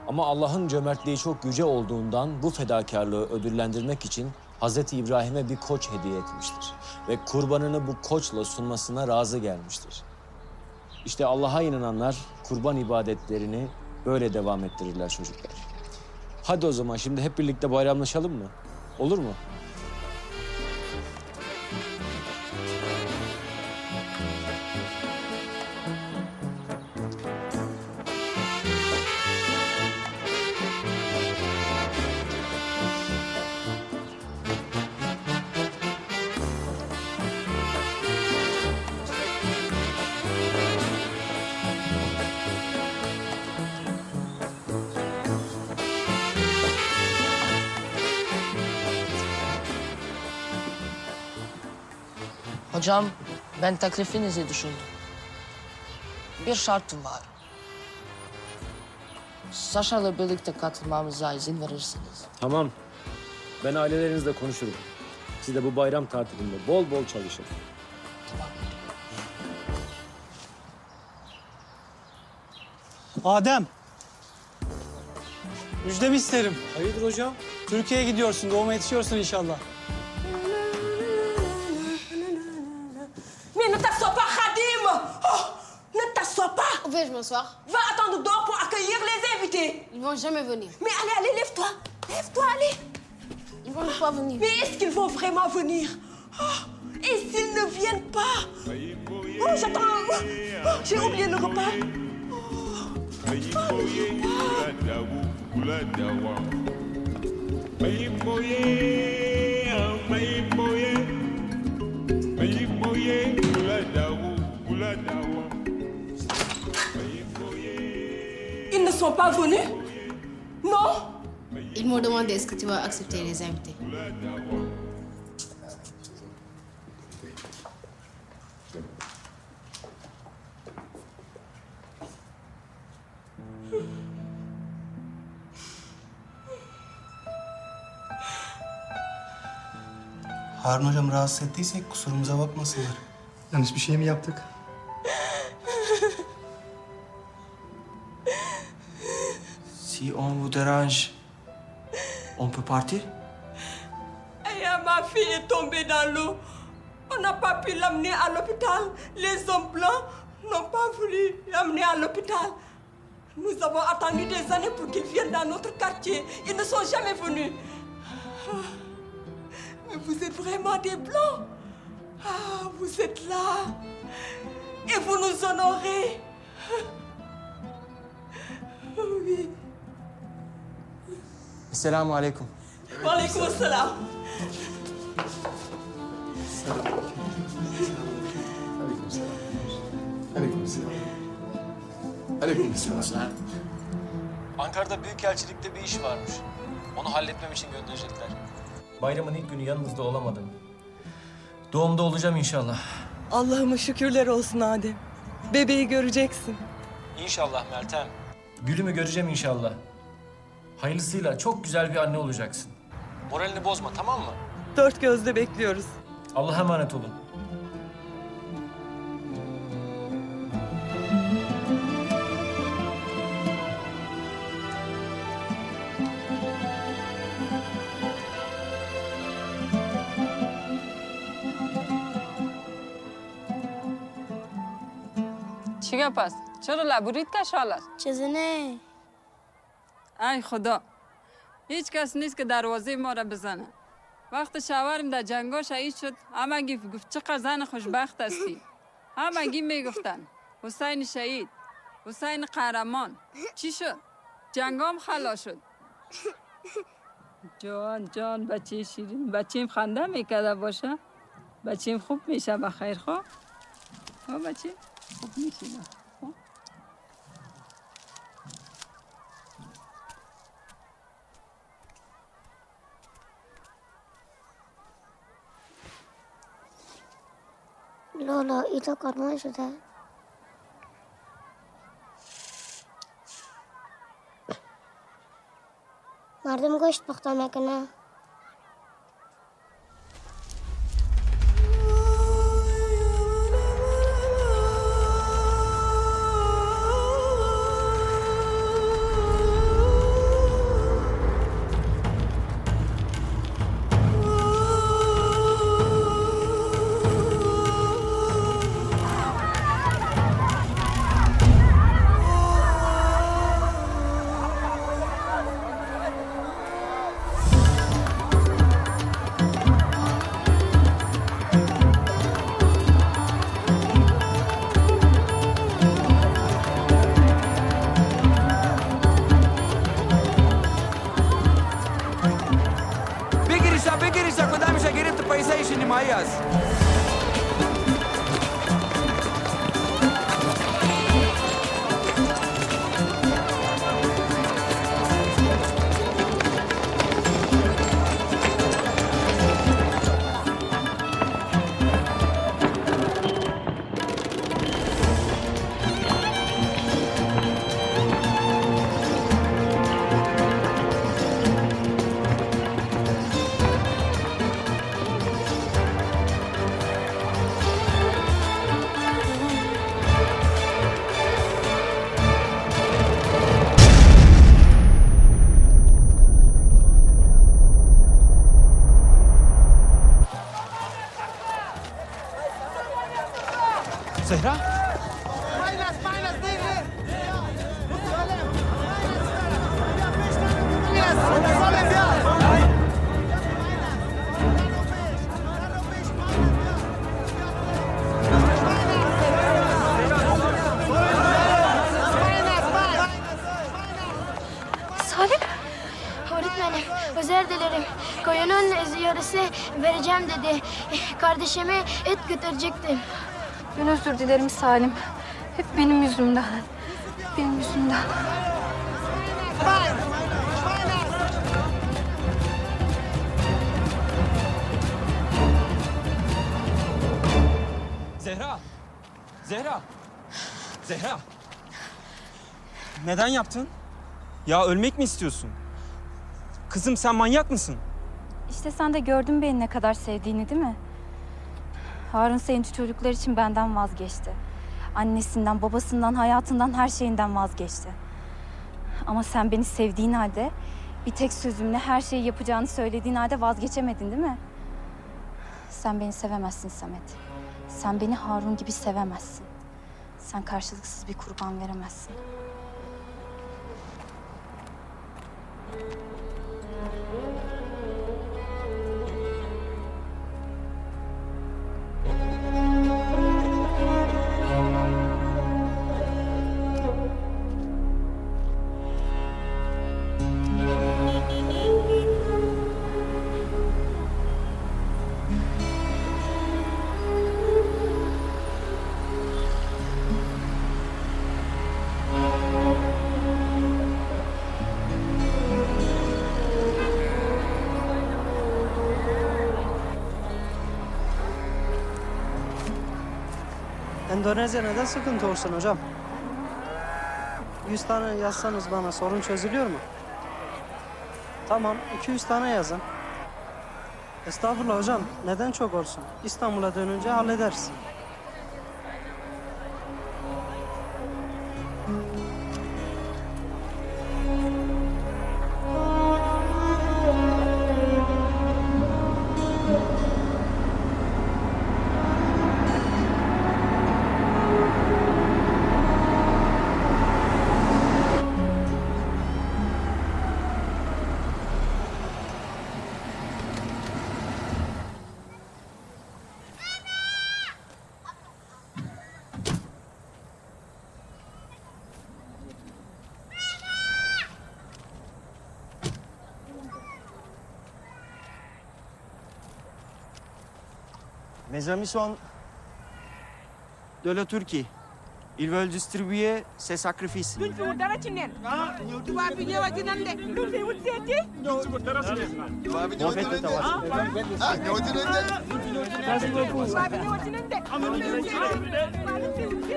Ama Allah'ın cömertliği çok yüce olduğundan bu fedakarlığı ödüllendirmek için Hazreti İbrahim'e bir koç hediye etmiştir. Ve kurbanını bu koçla sunmasına razı gelmiştir. İşte Allah'a inananlar kurban ibadetlerini böyle devam ettirirler çocuklar. Hadi o zaman şimdi hep birlikte bayramlaşalım mı? Olur mu? Hocam, ben teklifinizi düşündüm. Bir şartım var. Saşa'la birlikte katılmamıza izin verirsiniz. Tamam. Ben ailelerinizle konuşurum. Siz de bu bayram tatilinde bol bol çalışın. Adem. Müjdemi isterim. Hayırdır hocam? Türkiye'ye gidiyorsun. Doğuma yetişiyorsun inşallah. Mais ne t'assois pas, Khadim! Oh, ne t'assois pas! Où vais-je m'asseoir? Va attendre dehors pour accueillir les invités. Ils vont jamais venir. Mais allez, allez, lève-toi. Lève-toi, allez. Ils vont pas venir. Mais est-ce qu'ils vont vraiment venir? Oh, et s'ils ne viennent pas? Oh, j'attends. Oh, j'ai oublié le repas. Ils ne sont pas venus? Non? Ils m'ont demandé est-ce que tu vas accepter les invités. Harun hocam rahatsız ettiysek kusurumuza bakmasınlar. Yanlış bir şey mi yaptık? Si on vous dérange, on peut partir? Ma fille est tombée dans l'eau. On n'a pas pu l'amener à l'hôpital. Les hommes blancs n'ont pas voulu l'amener à l'hôpital. Nous avons attendu des années pour qu'ils viennent dans notre quartier. Ils ne sont jamais venus. Mais vous êtes vraiment des blancs. Ah, vous êtes là. Et vous nous honorez. Oui. Esselamu aleyküm. Wa alaykoum assalam. Aleykümselam. Ankara'da Büyükelçilik'te bir iş varmış. Onu halletmem için gönderecekler. Bayramın ilk günü yanınızda olamadım. Doğumda olacağım inşallah. Allah'ıma şükürler olsun Adem. Bebeği göreceksin. İnşallah Meltem. Gülümü göreceğim inşallah. Hayırlısıyla çok güzel bir anne olacaksın. Moralini bozma, tamam mı? Dört gözle bekliyoruz. Allah'a emanet olun. چیگه پس؟ چرا لبورید کشال است؟ چیزی ای خدا، هیچ کس نیست که دروازه ما را بزنه. وقت شوهرم در جنگا شهید شد، همگی گفت چقدر زن خوشبخت هستی. همگی میگفتن حسین شهید، حسین قهرمان. چی شد؟ جنگام خلاص شد. جان جان بچه شیرین، بچیم خنده میکرده باشه، بچیم خوب میشه بخیر. خوب بچه خوب میشه. لالا ایتا کارمان شده. مردم گوشت پخته میکنه. بگیریشا کدامش گرفت پیسه ایش نمایی است. Zehra? Salim? Öğretmenim, özür dilerim. Koyunun ziyarısı vereceğim dedi. Kardeşime et götürecektim. Ben özür dilerim Salim. Hep benim yüzümden. Benim yüzümden. Zehra! Zehra! Zehra! Neden yaptın? Ya ölmek mi istiyorsun? Kızım sen manyak mısın? İşte sen de gördün beni ne kadar sevdiğini değil mi? Harun sevinci çocuklar için benden vazgeçti. Annesinden, babasından, hayatından, her şeyinden vazgeçti. Ama sen beni sevdiğin halde, bir tek sözümle her şeyi yapacağını söylediğin halde vazgeçemedin değil mi? Sen beni sevemezsin Samet. Sen beni Harun gibi sevemezsin. Sen karşılıksız bir kurban veremezsin. Endonezya'da sıkıntı olsun hocam. 100 tane yazsanız bana sorun çözülüyor mu? Tamam, 200 tane yazın. Estağfurullah hocam, neden çok olsun? İstanbul'a dönünce hallederiz. Mes amis sont de la Turquie. Ils veulent distribuer ces sacrifices. duñ fi wut dara ci nen. tubaab bi ñëwati nan de. duñ fi wut seeti. duñ fi wut dara ci nen. Bon fête de tabaski. ñëwati nañ de. merci beaucoup. tubaab bi ñëwati nañ de. duñ fi wut seeti.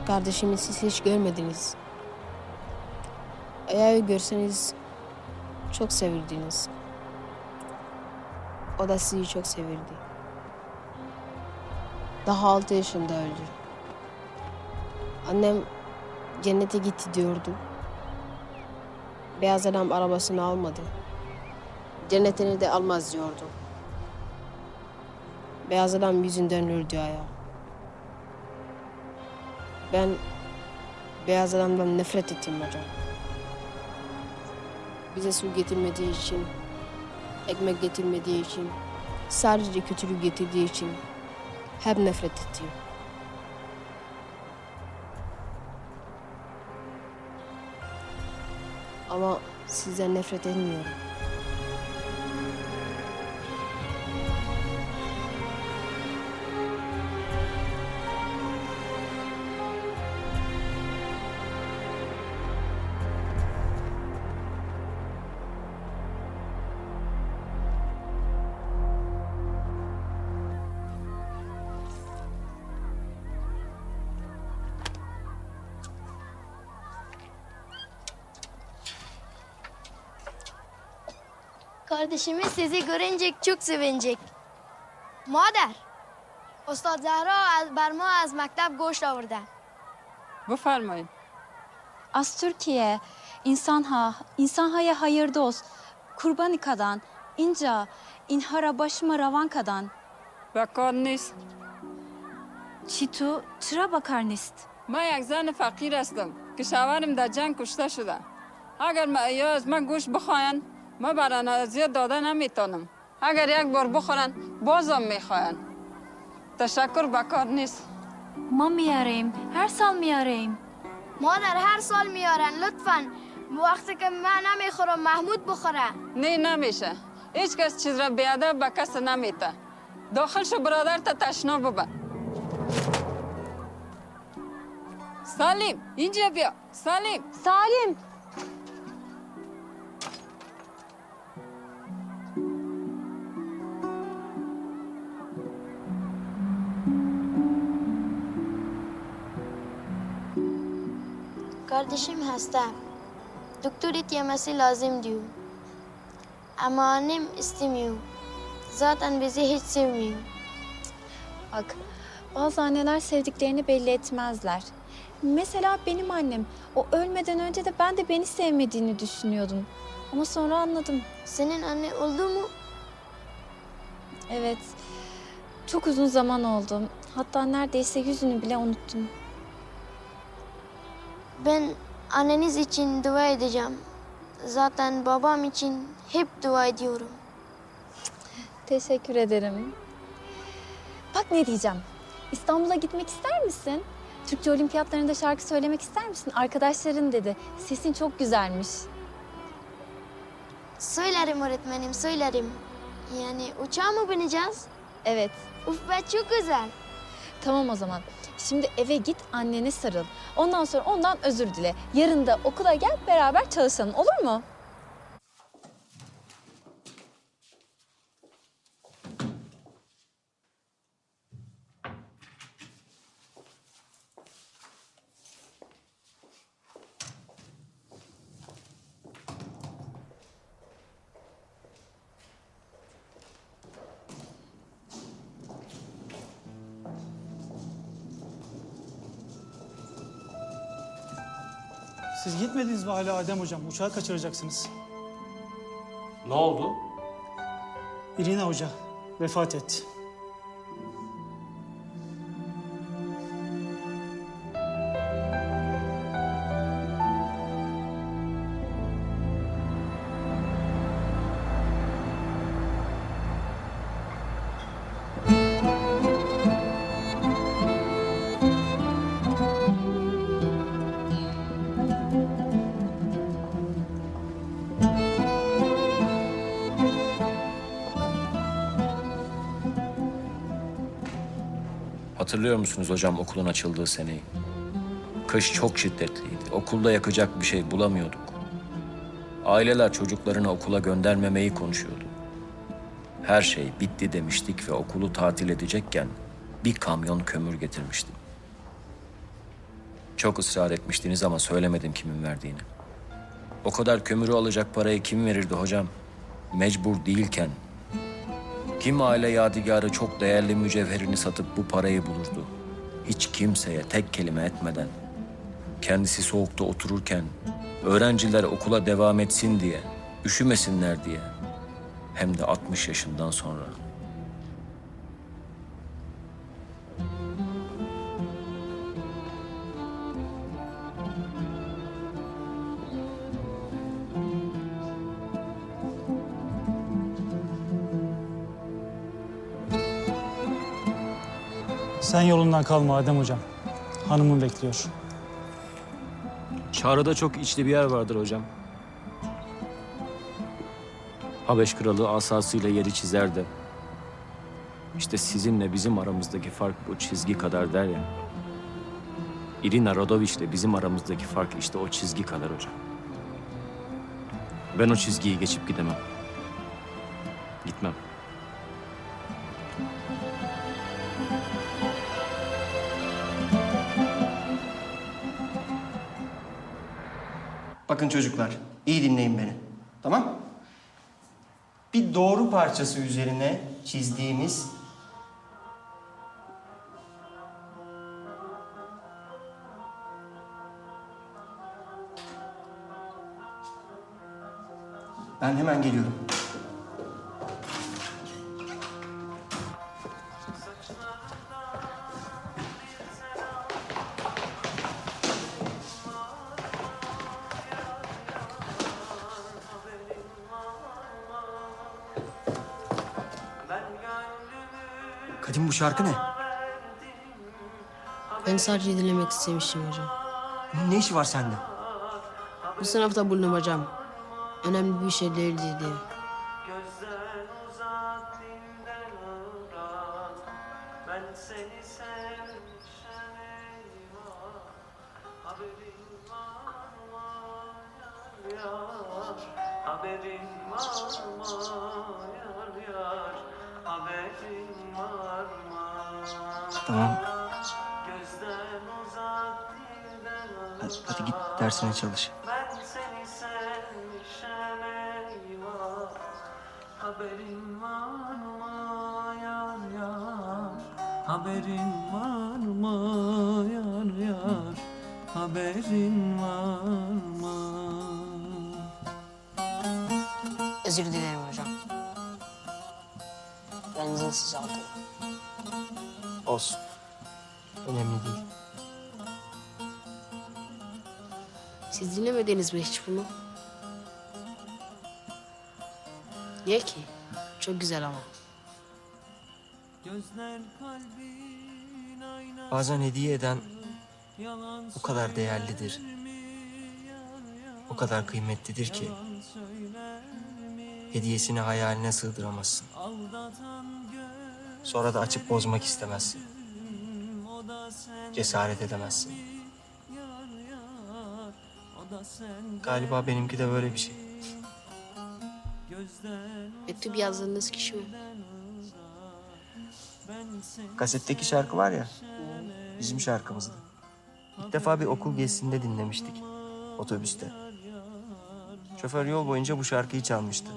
Kardeşimi siz hiç görmediniz. Eğer görseniz çok sevirdiniz. O da sizi çok sevirdi. Daha 6 yaşında öldü. Annem cennete gitti diyordu. Beyaz adam arabasını almadı. Cennetini de almaz diyordu. Beyaz adam yüzünden öldü ayağı. Ben beyaz adamdan nefret ettim hocam. Bize su getirmediği için, ekmek getirmediği için, sadece kötülük getirdiği için hep nefret ettim. Ama sizden nefret etmiyorum. Kardeşimiz sizi görünce çok sevinecek. Mader, Ustad Zahra bر ما از مکتب گوشت آورده. بفرمایید. Az Türkiye, insanhaya hayır dost, kurbanikadan, inca, inhara başıma ravankadan. بکار نیست. Çitu, çıra bakar nist. من یک زن فقیر هستم که شوهرم در جنگ کشته شده. اگر یا از من گوشت بخواین ما برای زیاد داده نمیتونم. اگر یک بار بخورن بازم میخواین. تشکر بکار نیست. Ma miyarayım, her sal miyarayım. مادر هر سال میارن لطفاً وقتی که من نمیخورم محمود بخوره. نه نمیشه. هیچ کس چیز را بیادب به کس نمیته. داخل شو برادر تا تشنا ببر. سالیم اینجا بیا. سالیم. Salim. Kardeşim hasta. Doktor yemesi lazım diyor. Ama annem istemiyor. Zaten bizi hiç sevmiyor. Bak, bazı anneler sevdiklerini belli etmezler. Mesela benim annem, o ölmeden önce de ben de beni sevmediğini düşünüyordum. Ama sonra anladım. Senin anne oldu mu? Evet. Çok uzun zaman oldu. Hatta neredeyse yüzünü bile unuttum. Ben anneniz için dua edeceğim. Zaten babam için hep dua ediyorum. Teşekkür ederim. Bak ne diyeceğim. İstanbul'a gitmek ister misin? Türkçe olimpiyatlarında şarkı söylemek ister misin? Arkadaşların dedi. Sesin çok güzelmiş. Söylerim öğretmenim, söylerim. Yani uçağa mı bineceğiz? Evet. Uf be, çok güzel. Tamam o zaman. Şimdi eve git, annene sarıl. Ondan sonra ondan özür dile. Yarın da okula gel, beraber çalışalım. Olur mu? Siz gitmediniz mi hala Adem hocam? Uçağı kaçıracaksınız. Ne oldu? İrina Hoca vefat etti. Hatırlıyor musunuz hocam okulun açıldığı seneyi? Kış çok şiddetliydi. Okulda yakacak bir şey bulamıyorduk. Aileler çocuklarını okula göndermemeyi konuşuyordu. Her şey bitti demiştik ve okulu tatil edecekken bir kamyon kömür getirmiştim. Çok ısrar etmiştiniz ama söylemedim kimin verdiğini. O kadar kömürü alacak parayı kim verirdi hocam? Mecbur değilken. Kim aile yadigarı çok değerli mücevherini satıp bu parayı bulurdu? Hiç kimseye tek kelime etmeden. Kendisi soğukta otururken öğrenciler okula devam etsin diye, üşümesinler diye. Hem de 60 yaşından sonra. Sen yolundan kalma Adem hocam. Hanımın bekliyor. Çağrı'da çok içli bir yer vardır hocam. Habeş kralı asasıyla yeri çizer de. İşte sizinle bizim aramızdaki fark bu çizgi kadar der ya. Irina Radoviç'le bizim aramızdaki fark işte o çizgi kadar hocam. Ben o çizgiyi geçip gidemem. Gitmem. Bakın çocuklar, iyi dinleyin beni. Tamam? Bir doğru parçası üzerine çizdiğimiz ben hemen geliyorum. Kadim bu şarkı ne? Ben sadece dinlemek istemiştim hocam. Ne işi var sende? Bu sınıfta buldum hocam. Önemli bir şey değildi diye. Tamam. Hadi git dersine çalış. Haberin var mı yar yar? Haberin var mı yar yar? Haberin var mı? Özür dilerim hocam. Ben benzinsiz aldım. Olsun. Önemli değil. Siz dinlemediniz mi hiç bunu? Niye ki? Çok güzel ama. Bazen hediye eden o kadar değerlidir. O kadar kıymetlidir ki hediyesini hayaline sığdıramazsın. Sonra da açıp bozmak istemezsin. Cesaret edemezsin. Galiba benimki de böyle bir şey. Mektup yazdığınız kişi mi? Kasetteki şarkı var ya, bizim şarkımızdı. İlk defa bir okul gezisinde dinlemiştik, otobüste. Şoför yol boyunca bu şarkıyı çalmıştı.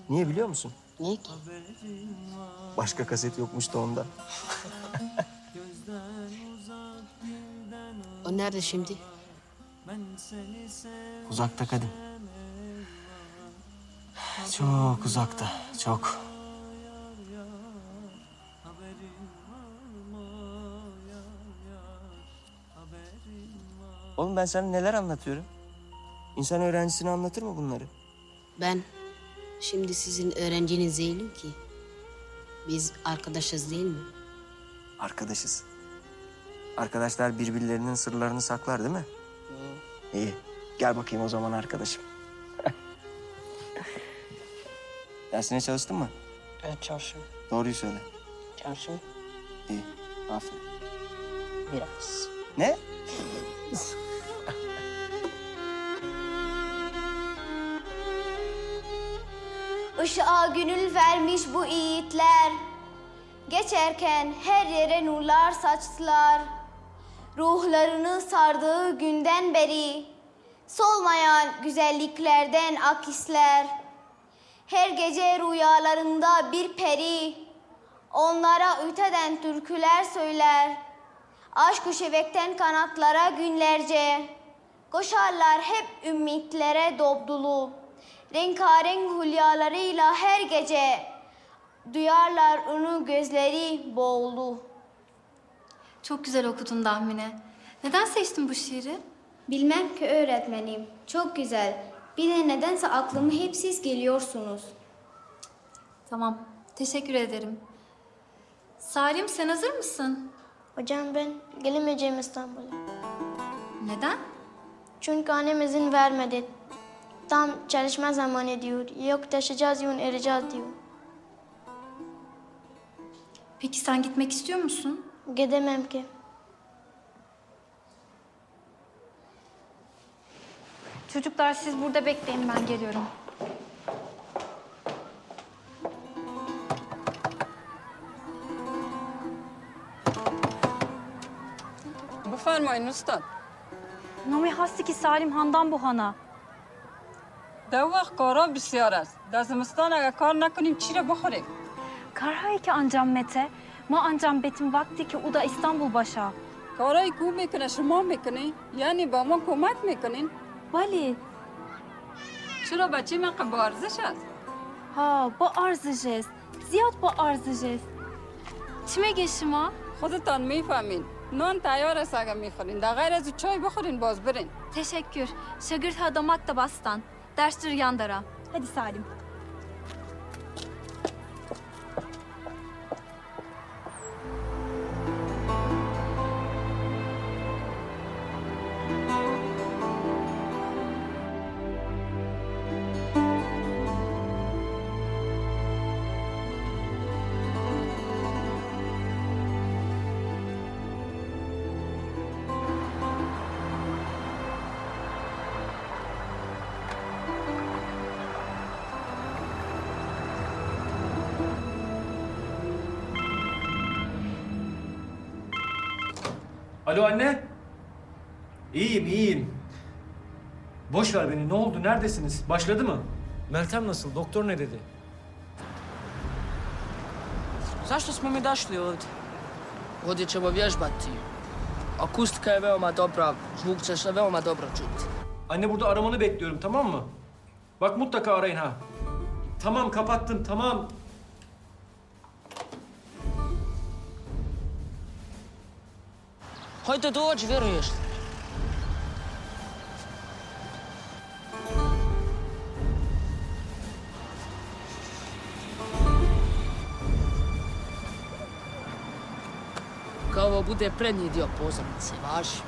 Niye biliyor musun? Niye ki? Başka kaset yokmuş da ondan. O nerede şimdi? Uzakta kadın. Çok uzakta, çok. Oğlum ben sana neler anlatıyorum? İnsan öğrencisine anlatır mı bunları? Ben şimdi sizin öğrenciniz değilim ki. Biz arkadaşız değil mi? Arkadaşız. Arkadaşlar birbirlerinin sırlarını saklar değil mi? İyi. Gel bakayım o zaman arkadaşım. Dersine çalıştın mı? Evet çalışıyorum. Doğruyu söyle. Çalışıyorum. İyi. Aferin. Biraz. Ne? Işığa gönül vermiş bu yiğitler. Geçerken her yere nurlar saçtılar. Ruhlarını sardığı günden beri solmayan güzelliklerden akisler. Her gece rüyalarında bir peri onlara öteden türküler söyler. Aşk-ı şevekten kanatlara günlerce koşarlar hep ümitlere dopdulu. Rengarenk hülyalarıyla her gece duyarlar onu gözleri boğulu. Çok güzel okudun Dahmine. Neden seçtin bu şiiri? Bilmem ki öğretmenim. Çok güzel. Bir de nedense aklıma hep siz geliyorsunuz. Tamam, teşekkür ederim. Salim sen hazır mısın? Hocam ben gelemeyeceğim İstanbul'a. Neden? Çünkü annem izin vermedi. Tam çalışma zamanı diyor. Yok taşıyacağız yun ereceğiz diyor. Peki sen gitmek istiyor musun? Gidemem ki. Çocuklar siz burada bekleyin, ben geliyorum. بفرمایین استاد. نام هستی که سالم هندان بوهانا. در وقت کارا بسیار است. در زمستان اگر کار نکنیم چی را بخوریم؟ Karhay ki ancam Mete, ma ancam betim vakti ki o da İstanbul başa. کارایی که او میکنه شما میکنین؟ یعنی با ما کمک میکنین؟ Vali, چرا بچه من قبل ورزش است؟ ha bu arzı jest, ziyad bu arzı jest. Çime geçim ha? خودتان میفهمین. نان تیار است اگر میخورین. در غیر از چای بخورین باز برین. Teşekkür. Şagırt hadamak da bastan. Derstir yandara. Hadi Salim. Alo anne. İyiyim, iyiyim. Boş ver beni. Ne oldu? Neredesiniz? Başladı mı? Meltem nasıl? Doktor ne dedi? Zašto smo mi došli ovdje? Ovdje ćemo vježbati. Akustika je veoma dobra, zvuk će se veoma dobro čuti. Anne burada aramanı bekliyorum, tamam mı? Bak mutlaka arayın ha. Tamam, kapattım, tamam. Hajde dođi, vjeruješ li? Kao ovo bude prednji dio pozornice, važi.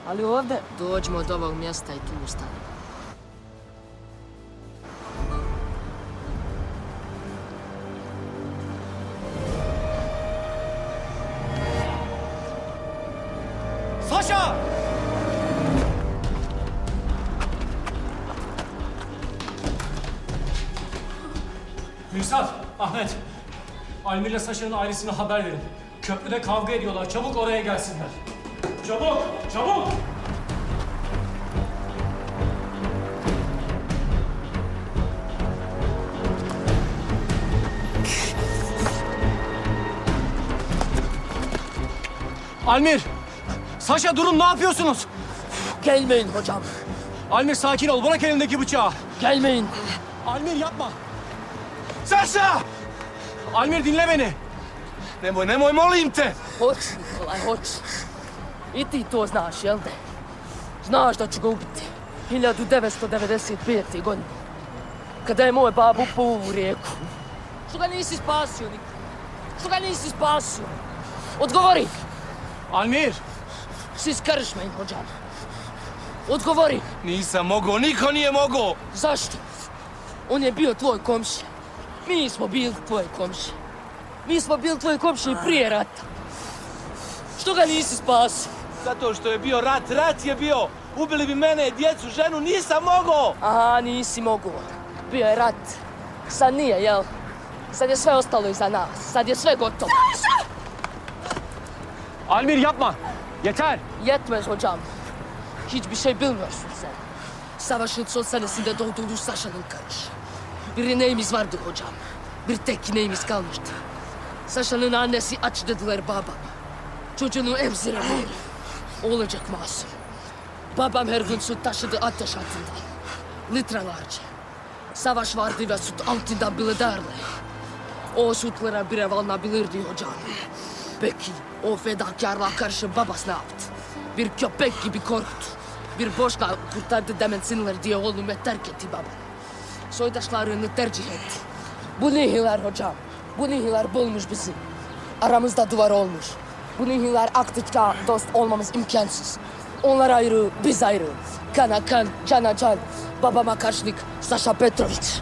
Ali ovdje dođemo od ovog mjesta i tu ustanemo. Saša! Mürsat, Ahmet. Almir'le Saşa'nın ailesine haber verin. Köprüde kavga ediyorlar. Çabuk oraya gelsinler. Çabuk! Çabuk! Almir! Saşa durun, ne yapıyorsunuz? Gelmeyin hocam. Almir sakin ol, bırak elindeki bıçağı. Gelmeyin. Almir yapma. Saša! Almir dinle beni. Nemoj, molim te. Hoću, Nikolaj, hoću. I ti to znaš, jel de? Znaš da ću ga ubiti. 1995. godine. Kada je moj bab upao u rijeku. Što ga nisi spasio, Nikolaj? Što ga nisi spasio? Odgovori. Almir! Siz karışmayın hocam. Odgovori. Nisam mogao, niko nije mogao. Zašto? On je bio tvoj komšija. Mi smo bili tvoji komšije. Mi smo bili tvoji komšije prije rata. Što ga nisi spasio? Zato što je bio rat, rat je bio. Ubili bi mene, djecu, ženu, nisam mogao. Aha, nisi mogao. Bio je rat. Sad nije, jel? Sad je sve ostalo iza nas. Sad je sve gotovo. Saša! Almir yapma. Yeter. Yetmez hocam. Hiçbir şey bilmiyorsun sen. Savaşın son senesinde doğduğunu Saşa'nın karışı. Bir ineğimiz vardı hocam. Bir tek ineğimiz kalmıştı. Saşa'nın annesi aç dediler babam. Çocuğunu emziremiyor. Olacak masum. Babam her gün süt taşıdı ateş altından. Litrelerce. Savaş vardı ve süt altından bile derdi. O sütlere bir ev alınabilirdi hocam. Peki o fedakarlığa karşı babası ne yaptı? Bir köpek gibi korktu. Bir boşluğa kurtardı demesinler diye oğlumu terk etti babam. Soydaşlarını tercih etti. Bu nihiler hocam. Bu nihiler bulmuş bizi. Aramızda duvar olmuş. Bu nihiler aktıkça dost olmamız imkansız. Onlar ayrı, biz ayrı. Kana kan, cana can. Babama karşılık Saša Petrović.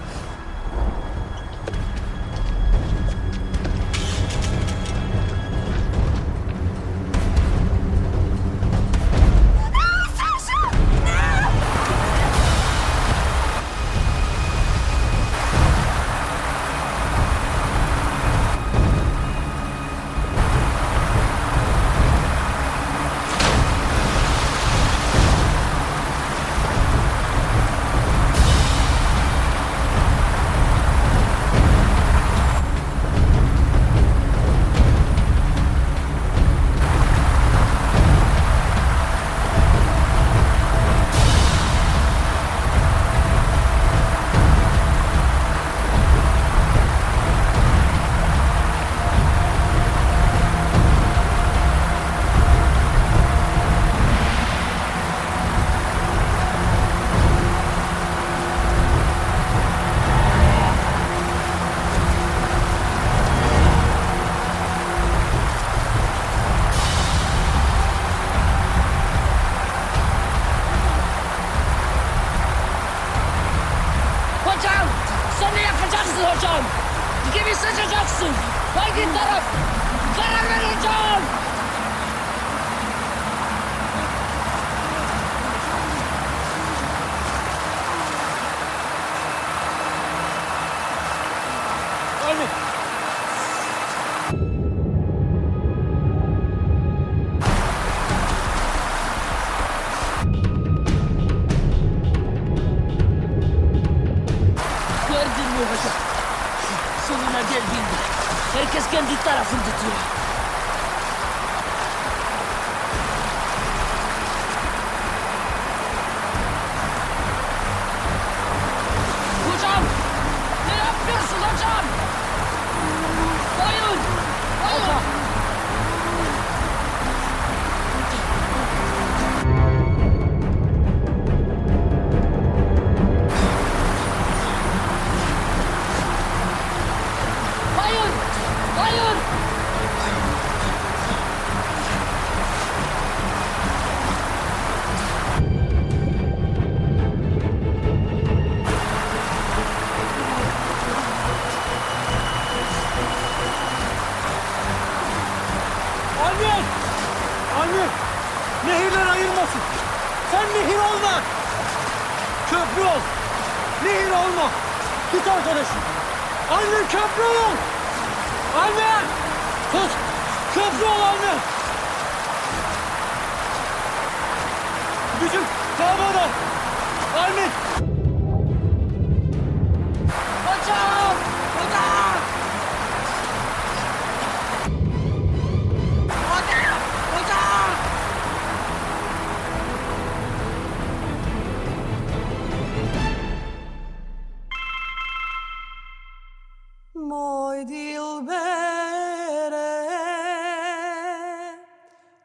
Hocam! Kimi seçeceksin? Hangi taraf? Karar ver hocam! Almir! Gördün mü hocam? Sonuna geldiğinde herkes kendi tarafını tutuyor. Hocam! Ne yapıyorsun hocam? Hayır! Hayır! Avni! Nehirler ayırmasın. Sen nehir olma. Köprü ol. Nehir olma. Tut arkadaşım. Avni köprü ol. Avni! Tut. Köprü ol Avni. Gücüm Kabe'de. Avni! Hocam! Hocam! Hocam! Hocam! Moj dilbere,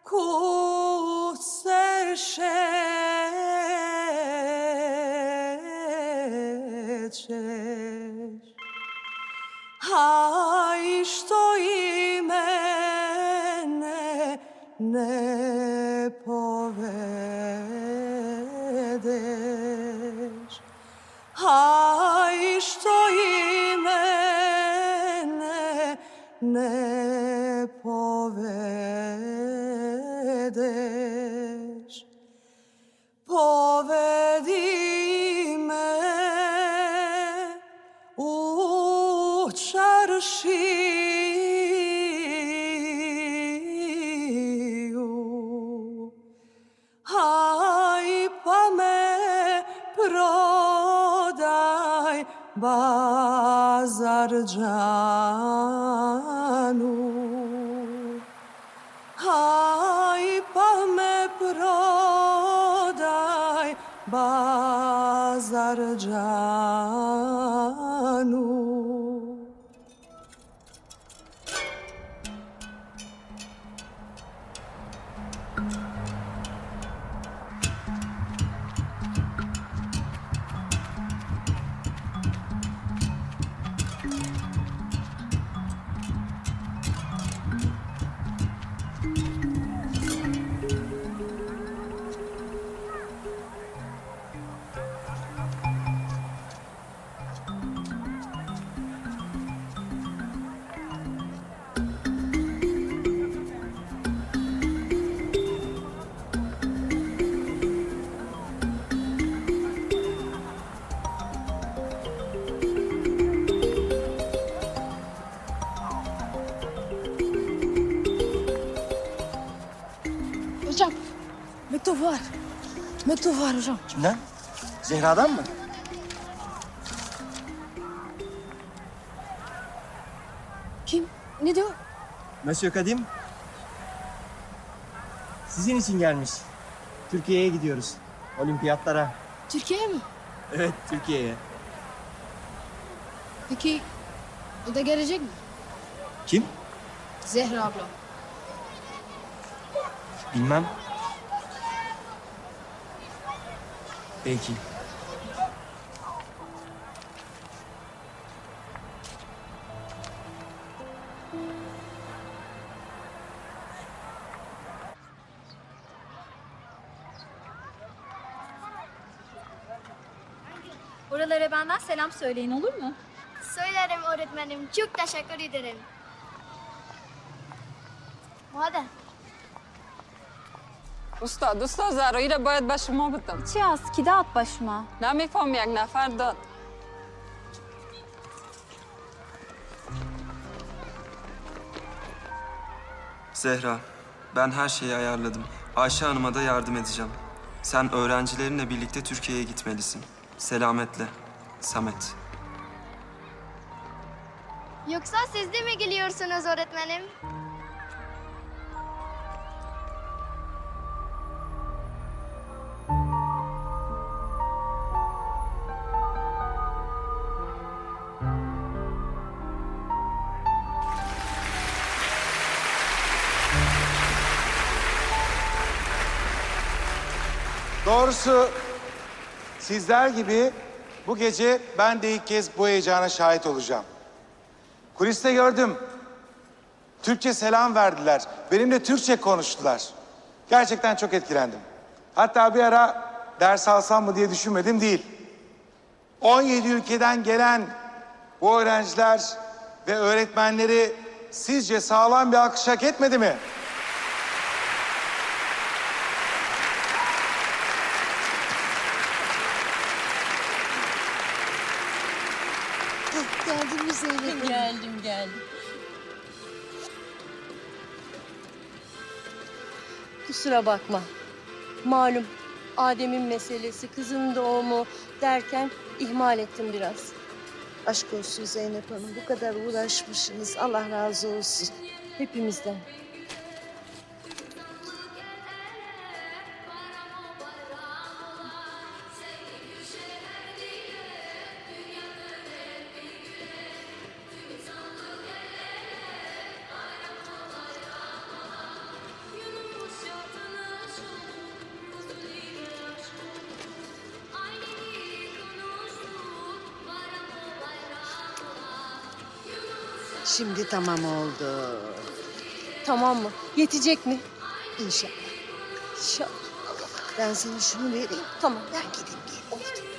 ku se šećeš, a i što i mene ne povedeš, a i što i mene ne povedeš. Povedi me u čaršiju, aj pa me prodaj Bazarđanu. Aj pa me prodaj Bazarđanu. Hocam, mektup var. Mektup var hocam. Kimden? Zehra'dan mı? Kim? Ne diyor? Monsieur Kadim. Sizin için gelmiş. Türkiye'ye gidiyoruz. Olimpiyatlara. Türkiye'ye mi? Evet, Türkiye'ye. Peki, o da gelecek mi? Kim? Zehra abla. Bilmem. Belki. Oralara benden selam söyleyin, olur mu? Söylerim öğretmenim. Çok teşekkür ederim. Hadi. استاد زهرایی را باید به شما بدم. چی هست؟ کی داد به شما؟ نمیفهم، یک نفر داد. Zehra, ben her şeyi ayarladım. Ayşe Hanım'a da yardım edeceğim. Sen öğrencilerinle birlikte Türkiye'ye gitmelisin. Selametle, Samet. Yoksa siz de mi geliyorsunuz öğretmenim? Doğrusu sizler gibi bu gece ben de ilk kez bu heyecana şahit olacağım. Kuliste gördüm. Türkçe selam verdiler. Benimle Türkçe konuştular. Gerçekten çok etkilendim. Hatta bir ara ders alsam mı diye düşünmedim değil. 17 ülkeden gelen bu öğrenciler ve öğretmenleri sizce sağlam bir alkış hak etmedi mi? gel. Kusura bakma. Malum Adem'in meselesi, kızın doğumu derken ihmal ettim biraz. Aşk olsun Zeynep Hanım. Bu kadar uğraşmışsınız. Allah razı olsun. Hepimizden. Şimdi tamam oldu. Tamam mı? Yetecek mi? İnşallah. İnşallah. Ben sana şunu vereyim. Tamam. Ben gideyim geleyim. Oldu.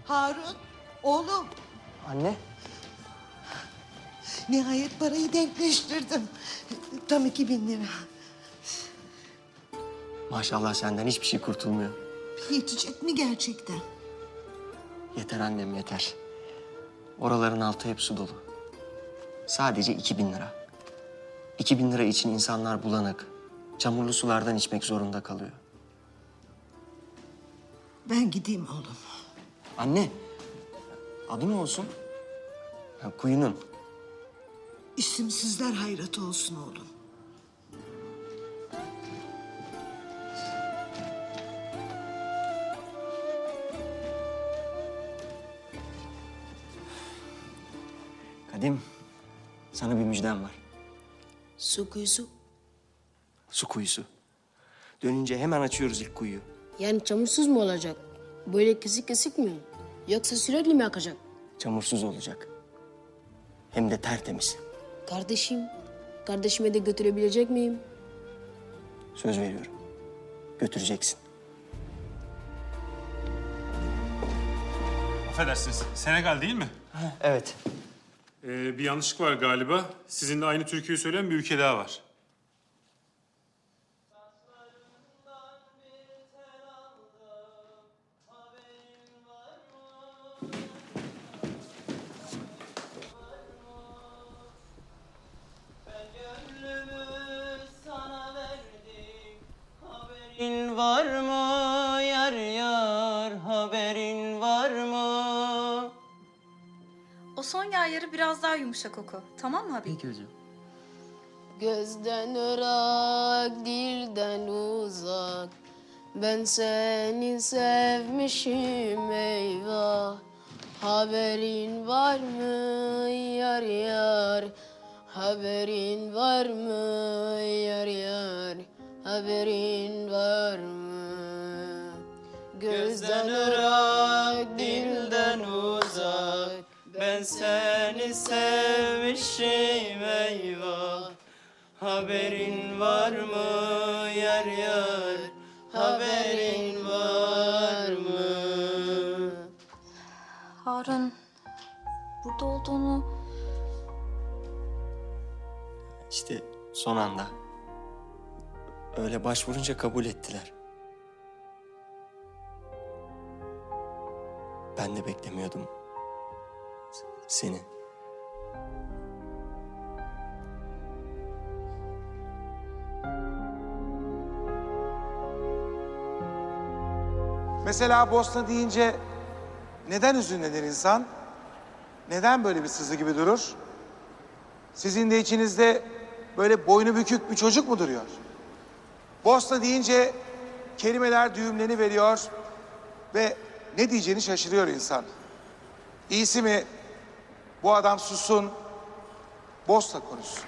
Harun, oğlum. Anne. Nihayet parayı denkleştirdim. Tam 2000 lira. Maşallah senden hiçbir şey kurtulmuyor. Yetecek mi gerçekten? Yeter annem yeter. Oraların altı hep su dolu. Sadece 2000 lira. 2000 lira için insanlar bulanık, çamurlu sulardan içmek zorunda kalıyor. Ben gideyim oğlum. Anne, adı ne olsun? Ha, kuyunun. İsimsizler hayratı olsun oğlum. Kadim, sana bir müjdem var. Su kuyusu. Su kuyusu. Dönünce hemen açıyoruz ilk kuyuyu. Yani çamursuz mu olacak? Böyle kesik kesik mi? Yoksa sürekli mi akacak? Çamursuz olacak. Hem de tertemiz. Kardeşime de götürebilecek miyim? Söz veriyorum. Götüreceksin. Affedersiniz, Senegal değil mi? Evet. Bir yanlışlık var galiba. Sizinle aynı türküyü söyleyen bir ülke daha var. Haberin var mı yar yar, haberin var mı? O son yayları biraz daha yumuşak oku. Tamam mı Habib? Peki hocam. Gözden ırak, dilden uzak. Ben seni sevmişim eyvah. Haberin var mı yar yar? Haberin var mı yar yar? Haberin var mı? Gözden ırak, dilden uzak. Ben seni sevmişim eyvah. Haberin var mı yar yar? Haberin var mı? Harun burada olduğunu İşte son anda. Öyle başvurunca kabul ettiler. Ben de beklemiyordum seni. Mesela Bosna deyince neden hüzünlenir insan? Neden böyle bir sızı gibi durur? Sizin de içinizde böyle boynu bükük bir çocuk mu duruyor? Bosna deyince kelimeler düğümleniveriyor ve ne diyeceğini şaşırıyor insan. İyisi mi bu adam sussun, Bosna konuşsun.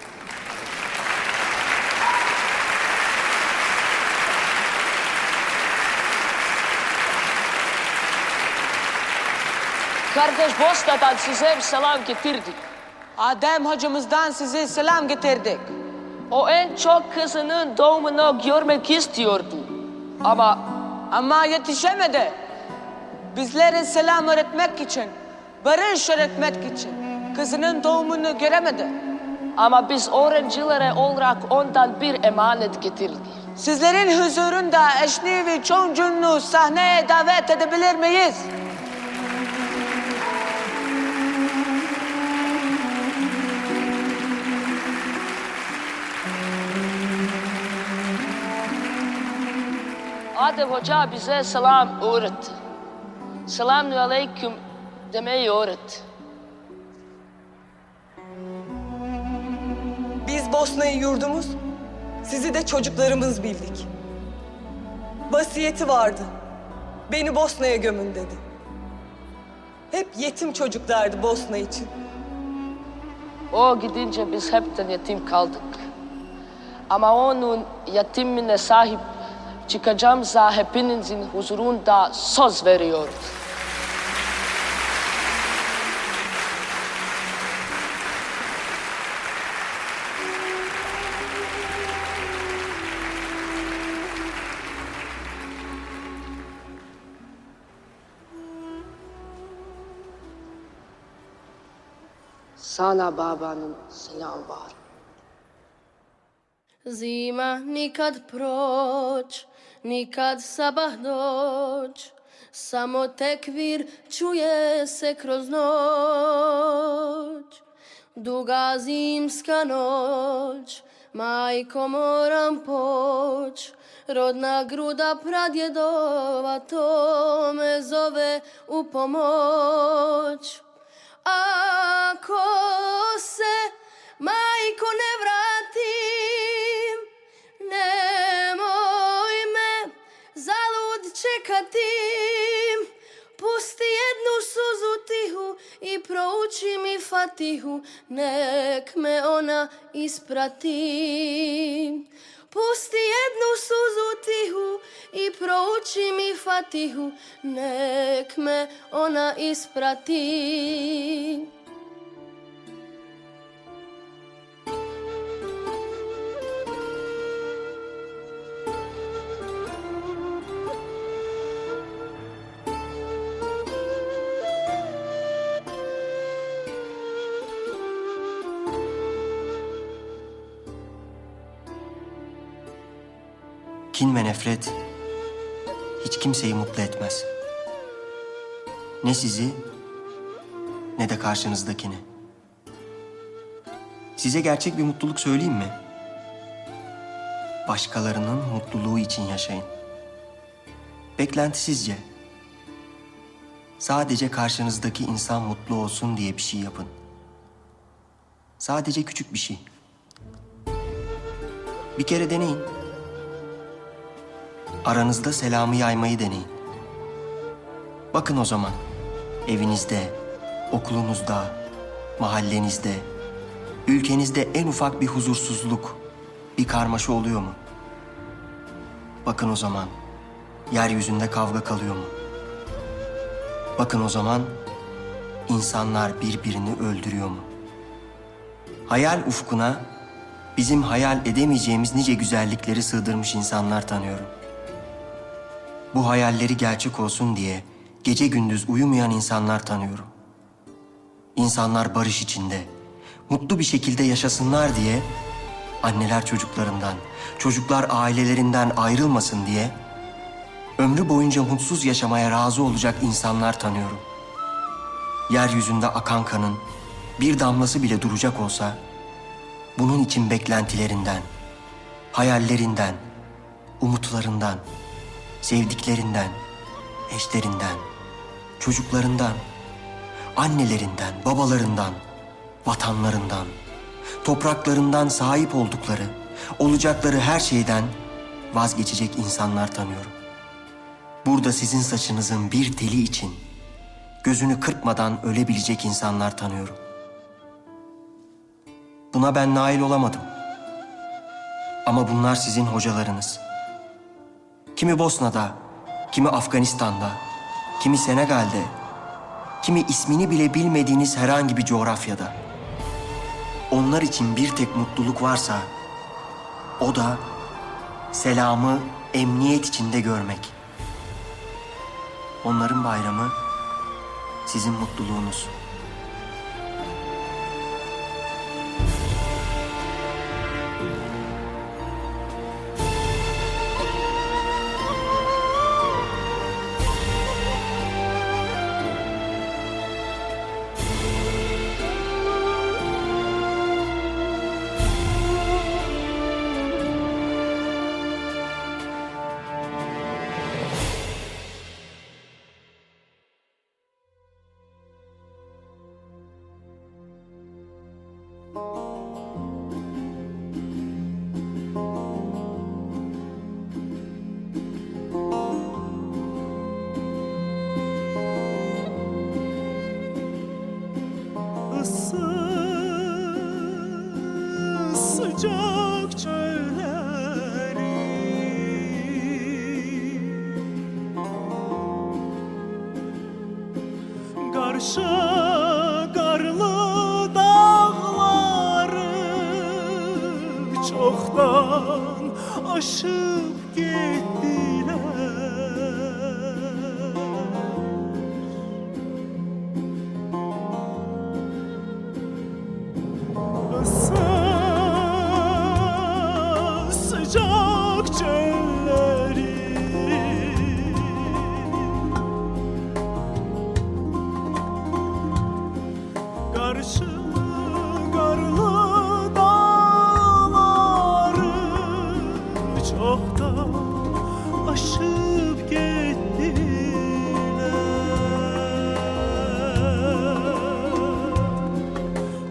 Kardeş Bosna'dan size selam getirdik. Adem hocamızdan size selam getirdik. O en çok kızının doğumunu görmek istiyordu. Ama yetişemedi. Bizlere selam öğretmek için, barış öğretmek için kızının doğumunu göremedi. Ama biz öğrencilere olarak ondan bir emanet getirdik. Sizlerin huzurunda eşni ve çocuğunu sahneye davet edebilir miyiz? Adem Hoca bize selam öğretti. Selamun aleyküm demeyi öğretti. Biz Bosna'yı yurdumuz, sizi de çocuklarımız bildik. Vasiyeti vardı. Beni Bosna'ya gömün dedi. Hep yetim çocuklardı Bosna için. O gidince biz hepten yetim kaldık. Ama onun yetimine sahip çıkacağımıza hepinizin huzurunda söz veriyoruz. Sana babanın selam var. Zima nikad proć, nikad sabah doć, samo tekvir čuje se kroz noć. Duga zimska noć, majko moram poć, rodna gruda pradjedova to me zove u pomoć. Ako se, majko, ne vratim, nemoj me zalud čekati. Pusti jednu suzu tihu i prouči mi Fatihu, nek me ona isprati. Pusti jednu suzu tihu i prouči mi Fatihu, nek me ona isprati. Kin ve nefret hiç kimseyi mutlu etmez. Ne sizi ne de karşınızdakini. Size gerçek bir mutluluk söyleyeyim mi? Başkalarının mutluluğu için yaşayın. Beklentisizce. Sadece karşınızdaki insan mutlu olsun diye bir şey yapın. Sadece küçük bir şey. Bir kere deneyin. Aranızda selamı yaymayı deneyin. Bakın o zaman evinizde, okulunuzda, mahallenizde, ülkenizde en ufak bir huzursuzluk, bir karmaşa oluyor mu? Bakın o zaman yeryüzünde kavga kalıyor mu? Bakın o zaman insanlar birbirini öldürüyor mu? Hayal ufkuna bizim hayal edemeyeceğimiz nice güzellikleri sığdırmış insanlar tanıyorum. Bu hayalleri gerçek olsun diye gece gündüz uyumayan insanlar tanıyorum. İnsanlar barış içinde, mutlu bir şekilde yaşasınlar diye, anneler çocuklarından, çocuklar ailelerinden ayrılmasın diye, ömrü boyunca mutsuz yaşamaya razı olacak insanlar tanıyorum. Yeryüzünde akan kanın bir damlası bile duracak olsa, bunun için beklentilerinden, hayallerinden, umutlarından, sevdiklerinden, eşlerinden, çocuklarından, annelerinden, babalarından, vatanlarından, topraklarından sahip oldukları, olacakları her şeyden vazgeçecek insanlar tanıyorum. Burada sizin saçınızın bir teli için gözünü kırpmadan ölebilecek insanlar tanıyorum. Buna ben nail olamadım. Ama bunlar sizin hocalarınız. Kimi Bosna'da, kimi Afganistan'da, kimi Senegal'de, kimi ismini bile bilmediğiniz herhangi bir coğrafyada. Onlar için bir tek mutluluk varsa, o da selamı emniyet içinde görmek. Onların bayramı sizin mutluluğunuz. Sıcak çölleri karşı karlı dağları çoktan aşıp gittiler. Sıcak çölleri karşı karlı dağları çoktan aşıp gittiler.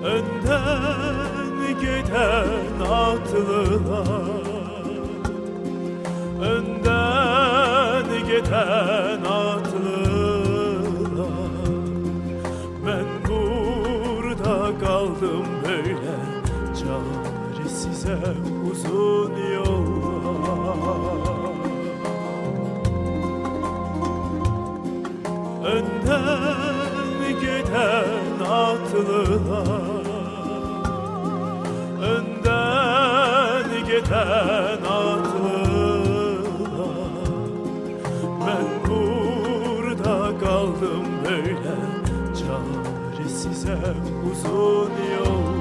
Önden giden atlılar, önden giden atlılar, ben burada kaldım böyle çaresize uzun yollar. Önden giden atlılar, önden giden atlılar, ben burada kaldım böyle çaresize uzun yollar.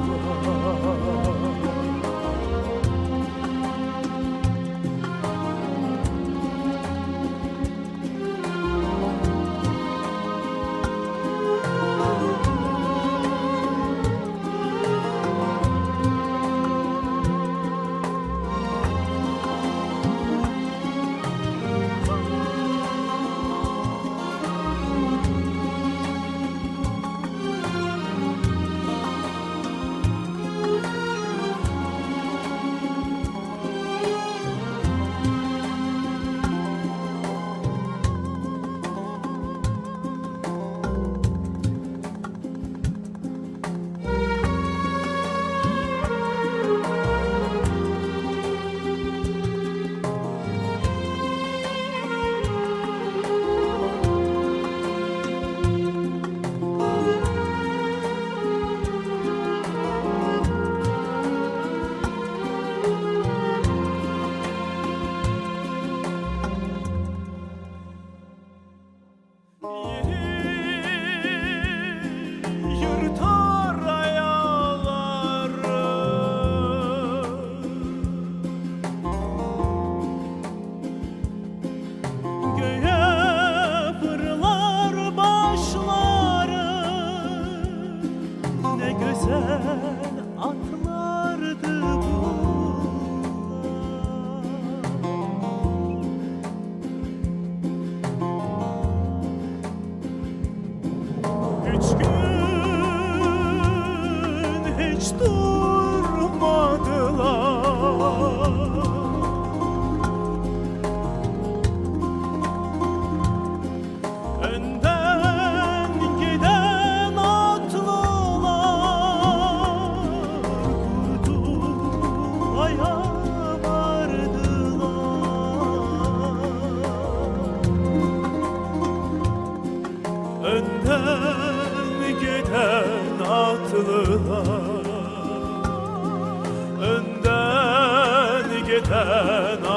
sen